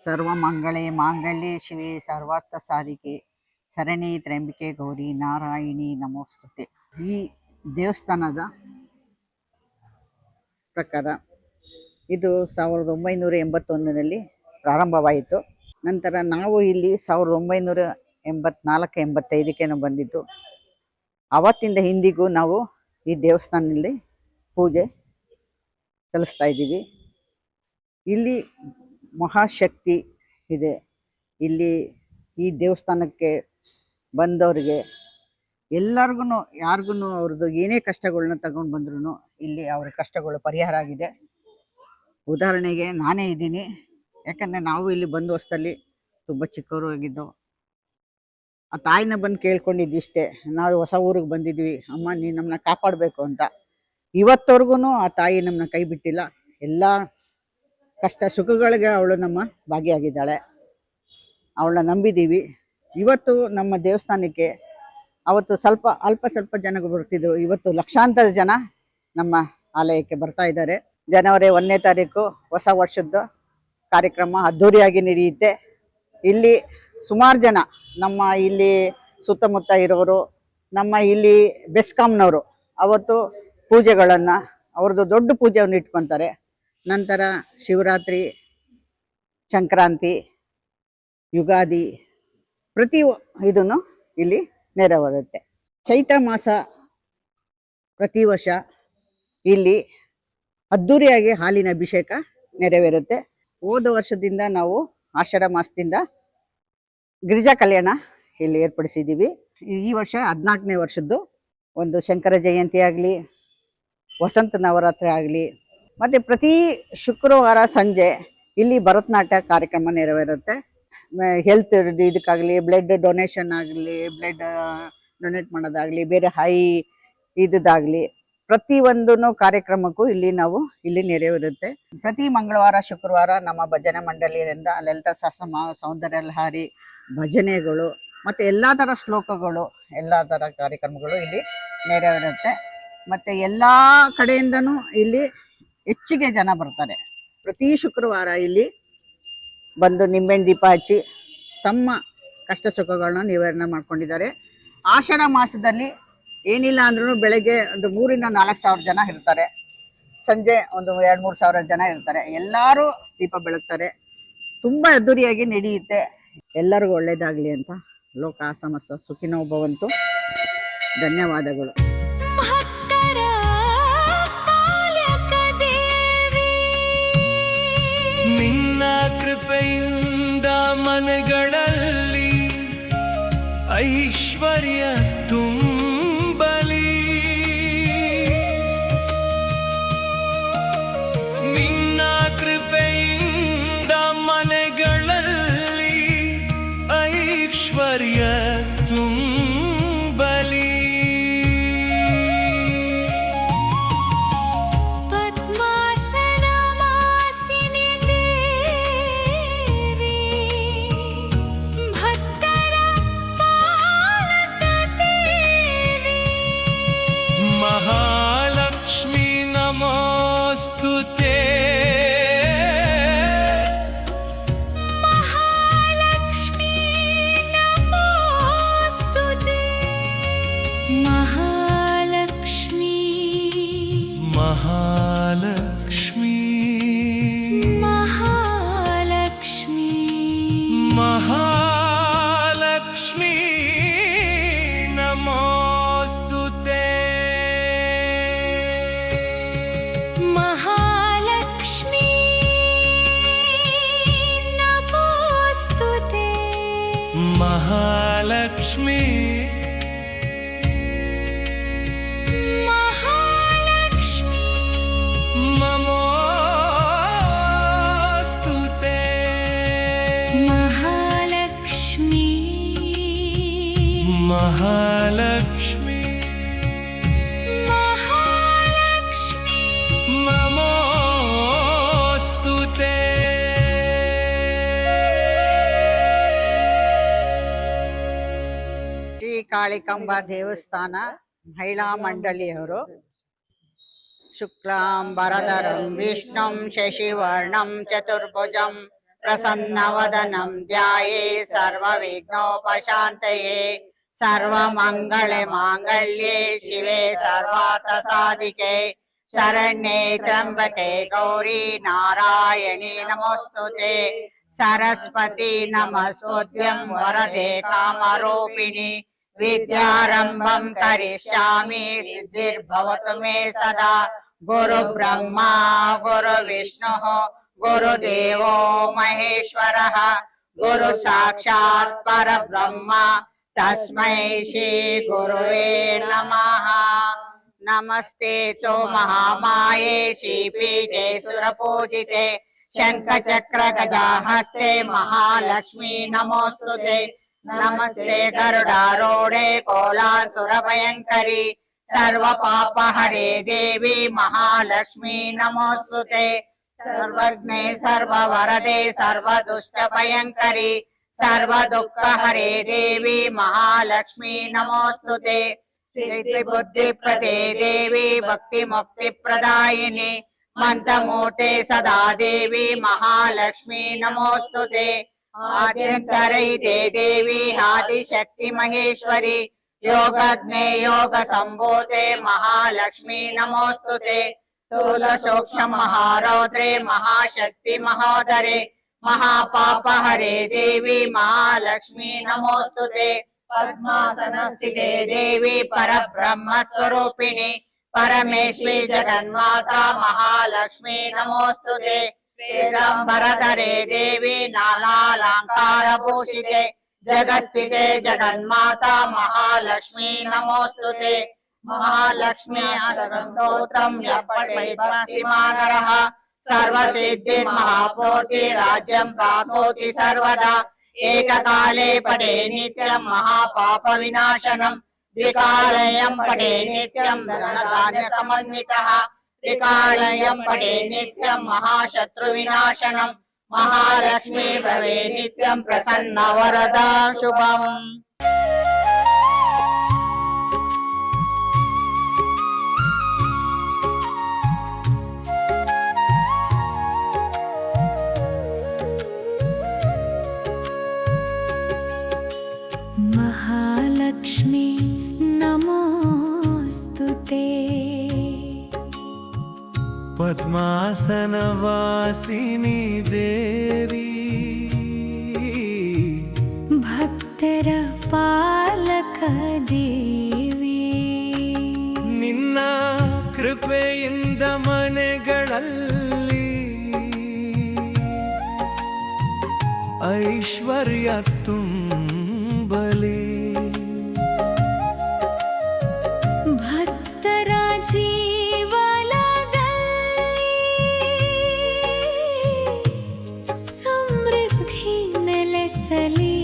Speaker 9: ಸರ್ವಮಂಗಳೇ ಮಾಂಗಲ್ಯೆ ಶಿವೆ ಸರ್ವಾರ್ಥ ಸಾಧಿಕೆ ಶರಣಿ ತ್ರ್ಯಂಬಿಕೆ ಗೌರಿ ನಾರಾಯಣಿ ನಮೋಸ್ತುತೆ. ಈ ದೇವಸ್ಥಾನದ ಪ್ರಕಾರ ಇದು 1981ರಲ್ಲಿ ಪ್ರಾರಂಭವಾಯಿತು. ನಂತರ ನಾವು ಇಲ್ಲಿ 1984-85ಕ್ಕೆ ನಾವು ಬಂದಿದ್ದು. ಆವತ್ತಿಂದ ಇಂದಿಗೂ ನಾವು ಈ ದೇವಸ್ಥಾನದಲ್ಲಿ ಪೂಜೆ ಸಲ್ಲಿಸ್ತಾ ಇದ್ದೀವಿ. ಇಲ್ಲಿ ಮಹಾಶಕ್ತಿ ಇದೆ. ಇಲ್ಲಿ ಈ ದೇವಸ್ಥಾನಕ್ಕೆ ಬಂದವರಿಗೆ ಎಲ್ಲರಿಗೂ ಯಾರಿಗೂ ಅವ್ರದ್ದು ಏನೇ ಕಷ್ಟಗಳನ್ನ ತಗೊಂಡು ಬಂದ್ರೂ ಇಲ್ಲಿ ಅವ್ರ ಕಷ್ಟಗಳು ಪರಿಹಾರ ಆಗಿದೆ. ಉದಾಹರಣೆಗೆ ನಾನೇ ಇದ್ದೀನಿ. ಯಾಕಂದರೆ ನಾವು ಇಲ್ಲಿ ಬಂದು ಹೊಸದಲ್ಲಿ ತುಂಬ ಚಿಕ್ಕವರು ಆಗಿದ್ದೆವು. ಆ ತಾಯಿನ ಬಂದು ಕೇಳ್ಕೊಂಡಿದ್ದಿಷ್ಟೇ, ನಾವು ಹೊಸ ಊರಿಗೆ ಬಂದಿದ್ವಿ, ಅಮ್ಮ ನೀನು ನಮ್ಮನ್ನ ಕಾಪಾಡಬೇಕು ಅಂತ. ಇವತ್ತವರೆಗೂ ಆ ತಾಯಿ ನಮ್ಮನ್ನ ಕೈ ಬಿಟ್ಟಿಲ್ಲ. ಎಲ್ಲ ಕಷ್ಟ ಸುಖಗಳಿಗೆ ಅವಳು ನಮ್ಮ ಭಾಗಿಯಾಗಿದ್ದಾಳೆ. ಅವಳನ್ನ ನಂಬಿದ್ದೀವಿ. ಇವತ್ತು ನಮ್ಮ ದೇವಸ್ಥಾನಕ್ಕೆ ಅವತ್ತು ಅಲ್ಪ ಸ್ವಲ್ಪ ಜನ ಬರ್ತಿದ್ರು. ಇವತ್ತು ಲಕ್ಷಾಂತರ ಜನ ನಮ್ಮ ಆಲಯಕ್ಕೆ ಬರ್ತಾ ಇದ್ದಾರೆ. ಜನವರಿ 1ನೇ ತಾರೀಕು ಹೊಸ ವರ್ಷದ ಕಾರ್ಯಕ್ರಮ ಅದ್ಧೂರಿಯಾಗಿ ನಡೆಯುತ್ತೆ. ಇಲ್ಲಿ ಸುಮಾರು ಜನ ನಮ್ಮ ಇಲ್ಲಿ ಸುತ್ತಮುತ್ತ ಇರೋರು, ನಮ್ಮ ಇಲ್ಲಿ ಬೆಸ್ಕಾಂನವರು ಅವತ್ತು ಪೂಜೆಗಳನ್ನು ಅವ್ರದ್ದು ದೊಡ್ಡ ಪೂಜೆಯನ್ನು ಇಟ್ಕೊತಾರೆ. ನಂತರ ಶಿವರಾತ್ರಿ, ಸಂಕ್ರಾಂತಿ, ಯುಗಾದಿ ಪ್ರತಿ ಇದನ್ನು ಇಲ್ಲಿ ನೆರವೇರುತ್ತೆ. ಚೈತ್ರ ಮಾಸ ಪ್ರತಿ ವರ್ಷ ಇಲ್ಲಿ ಅದ್ಧೂರಿಯಾಗಿ ಹಾಲಿನ ಅಭಿಷೇಕ ನೆರವೇರುತ್ತೆ. ಹೋದ ವರ್ಷದಿಂದ ನಾವು ಆಷಾಢ ಮಾಸದಿಂದ ಗಿರಿಜಾ ಕಲ್ಯಾಣ ಇಲ್ಲಿ ಏರ್ಪಡಿಸಿದ್ದೀವಿ. ಈ ವರ್ಷ 14ನೇ ವರ್ಷದ್ದು ಒಂದು ಶಂಕರ ಜಯಂತಿ ಆಗಲಿ, ವಸಂತ ನವರಾತ್ರಿ ಆಗಲಿ, ಮತ್ತು ಪ್ರತಿ ಶುಕ್ರವಾರ ಸಂಜೆ ಇಲ್ಲಿ ಭರತನಾಟ್ಯ ಕಾರ್ಯಕ್ರಮ ನೆರವೇರುತ್ತೆ. ಹೆಲ್ತ್ ಇದಕ್ಕಾಗಲಿ, ಬ್ಲಡ್ ಡೊನೇಷನ್ ಆಗಲಿ, ಬ್ಲಡ್ ಡೊನೇಟ್ ಮಾಡೋದಾಗಲಿ, ಬೇರೆ ಇದಾಗಲಿ ಪ್ರತಿಯೊಂದು ಕಾರ್ಯಕ್ರಮಕ್ಕೂ ನಾವು ಇಲ್ಲಿ ನೆರವೇರುತ್ತೆ. ಪ್ರತಿ ಮಂಗಳವಾರ ಶುಕ್ರವಾರ ನಮ್ಮ ಭಜನೆ ಮಂಡಳಿಯಿಂದ ಲಲಿತಾ ಸಹಸ್ರನಾಮ, ಸೌಂದರ್ಯ ಲಹರಿ, ಭಜನೆಗಳು ಮತ್ತು ಎಲ್ಲ ಥರ ಶ್ಲೋಕಗಳು, ಎಲ್ಲ ಥರ ಕಾರ್ಯಕ್ರಮಗಳು ಇಲ್ಲಿ ನೆರವೇರುತ್ತೆ. ಮತ್ತು ಎಲ್ಲ ಕಡೆಯಿಂದನೂ ಇಲ್ಲಿ ಹೆಚ್ಚಿಗೆ ಜನ ಬರ್ತಾರೆ. ಪ್ರತಿ ಶುಕ್ರವಾರ ಇಲ್ಲಿ ಬಂದು ನಿಂಬೆಹಣ್ಣು ದೀಪ ಹಚ್ಚಿ ತಮ್ಮ ಕಷ್ಟ ಸುಖಗಳನ್ನ ನಿವಾರಣೆ ಮಾಡ್ಕೊಂಡಿದ್ದಾರೆ. ಆಷಾಢ ಮಾಸದಲ್ಲಿ ಏನಿಲ್ಲ ಅಂದ್ರೂ ಬೆಳಗ್ಗೆ ಒಂದು 3,000-4,000 ಜನ ಇರ್ತಾರೆ. ಸಂಜೆ ಒಂದು 2,000-3,000 ಜನ ಇರ್ತಾರೆ. ಎಲ್ಲರೂ ದೀಪ ಬೆಳಗ್ತಾರೆ. ತುಂಬ ಅದ್ಧೂರಿಯಾಗಿ ನಡೆಯುತ್ತೆ. ಎಲ್ಲರಿಗೂ ಒಳ್ಳೆಯದಾಗಲಿ ಅಂತ ಲೋಕ ಸಮಸ್ತ ಸುಖಿನೋ ಭವಂತು. ಧನ್ಯವಾದಗಳು.
Speaker 2: ಭಕ್ತರ ಪಾಲಕ ದೇವಿ,
Speaker 1: ನಿನ್ನ ಕೃಪೆಯಿಂದ ಮನೆಗಳಲ್ಲಿ ಐಶ್ವರ್ಯ ತುಂಬಲಿ. ನಿನ್ನ ಕೃಪೆಯಿಂದ ಮನೆಗಳಲ್ಲಿ ಐಶ್ವರ್ಯ ತುಂಬಲಿ.
Speaker 2: ಪದ್ಮಾಸನ ವಾಸಿನಿ ದೇವಿ, ಭಕ್ತರ ಪಾಲಕ ದೇವಿ,
Speaker 1: ಮಹಾಲಕ್ಷ್ಮಿ ನಮೋಸ್ತುತೆ.
Speaker 2: ಮಹಾಲಕ್ಷ್ಮೀ ನಮೋಸ್ತುತೆ. ಮಹಾಲಕ್ಷ್ಮೀ
Speaker 1: ಮಹಾಲಕ್ಷ್ಮಿ
Speaker 2: ಮಹಾಲಕ್ಷ್ಮೀ
Speaker 1: ಮಹಾಲಕ್ಷ್ಮಿ ನಮೋಸ್ತುತೆ.
Speaker 2: ಮಹಾಲಕ್ಷ್ಮೀ ನಮೋಸ್ತುತೆ.
Speaker 1: ಮಹಾಲಕ್ಷ್ಮಿ
Speaker 2: ಮಹಾಲಕ್ಷ್ಮೀ
Speaker 1: ನಮೋಸ್ತುತೆ.
Speaker 2: ಮಹಾಲಕ್ಷ್ಮೀ
Speaker 1: ಮಹಾಲಕ್ಷ್ಮಿ
Speaker 2: ಮಹಾಲಕ್ಷ್ಮೀ
Speaker 1: ನಮೋಸ್ತುತೆ.
Speaker 9: ಶ್ರೀ ಕಾಳಿಕಾಂಬಾ ದೇವಸ್ಥಾನ ಮಹಿಳಾ ಮಂಡಳಿಯವರು शुक्लाम्बरधरं विष्णुं शशिवर्णं चतुर्भुजं प्रसन्नवदनं ध्याये सर्वविघ्नोपशान्तये सर्वमङ्गले माङ्गल्ये शिवे सर्वार्थसाधिके शरण्ये त्र्यम्बके गौरी नारायणी नमोस्तुते सरस्वती नमस्तुभ्यं वरदे कामरूपिणि विद्यारम्भं करिष्यामि सिद्धिर्भवतु मे सदा गुरु ब्रह्मा गुरु विष्णुः गुरुदेवो महेश्वरः गुरु साक्षात् परब्रह्म तस्मै श्री गुरुवे नमः। नमस्ते तो महामाये श्रीपीठे सुरपूजिते शंखचक्र गदाहस्ते महालक्ष्मी नमोस्तुते नमस्ते गरुडारूढे कोलासुरभयङ्करी सर्वपापहरे देवी महालक्ष्मी नमोस्तुते सर्वज्ञे सर्ववरदे सर्वदुष्टभयङ्करी सर्वदुःखहरे देवी महालक्ष्मी नमोस्तुते सिद्धिबुद्धिप्रदे देवी भक्तिमुक्तिप्रदायिनी मन्त्रमूर्ते सदा देवी महालक्ष्मी नमोस्तुते आद्यन्तरहिते देवी आदिशक्ति महेश्वरी योगज्ञे योग संभूते महालक्ष्मी नमोस्तुते स्थूल सूक्ष्म महारौद्रे महाशक्ति महोदरे महापापहरे देवी महालक्ष्मी नमोस्तुते पद्मासनस्थिते देवी परब्रह्म स्वरूपिणी परमेश्वरी जगन्माता महालक्ष्मी नमोस्तुते श्वेतांबरधरे देवी नानालंकारभूषिते जगत्स्थिते जगन्माता महालक्ष्मी नमोस्तुते महालक्ष्मी अष्टोत्तरं यः पठेत् भक्तिमानरः सर्वसिद्धिर्महापूर्ति राज्यं प्राप्नोति सर्वदा एककाले पठे नित्यं महापापविनाशनं द्विकालयं पठे नित्यं धनधान्यसमन्वितः त्रिकालयं पठे नित्यं महाशत्रुविनाशनं महालक्ष्मी भवे नित्यं प्रसन्ना वरदा शुभम्।
Speaker 2: महालक्ष्मी नमोस्तुते
Speaker 1: पद्मासनवासिनी देवी
Speaker 2: भक्ತರ ಪಾಲಕ ದೇವಿ
Speaker 1: ನಿನ್ನ ಕೃಪೆಯಿಂದ ಮನೆಗಳಲ್ಲಿ ಐಶ್ವರ್ಯ ತುಂಬಲಿ
Speaker 2: ಭಕ್ತರ ಜೀವನದಲ್ಲಿ ಸಮೃದ್ಧಿ ನೆಲೆಸಲಿ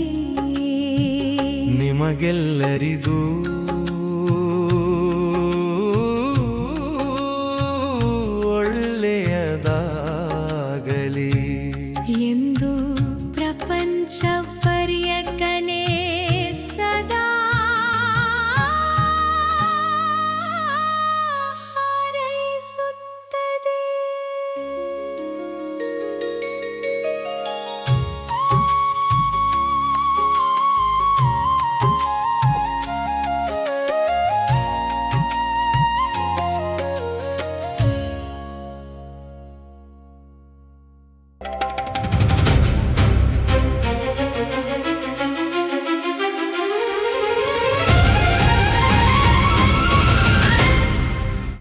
Speaker 1: ನಿಮಗೆಲ್ಲರಿಗೂ ಒಳ್ಳೆಯದಾಗಲಿ
Speaker 2: ಎಂದು ಪ್ರಪಂಚ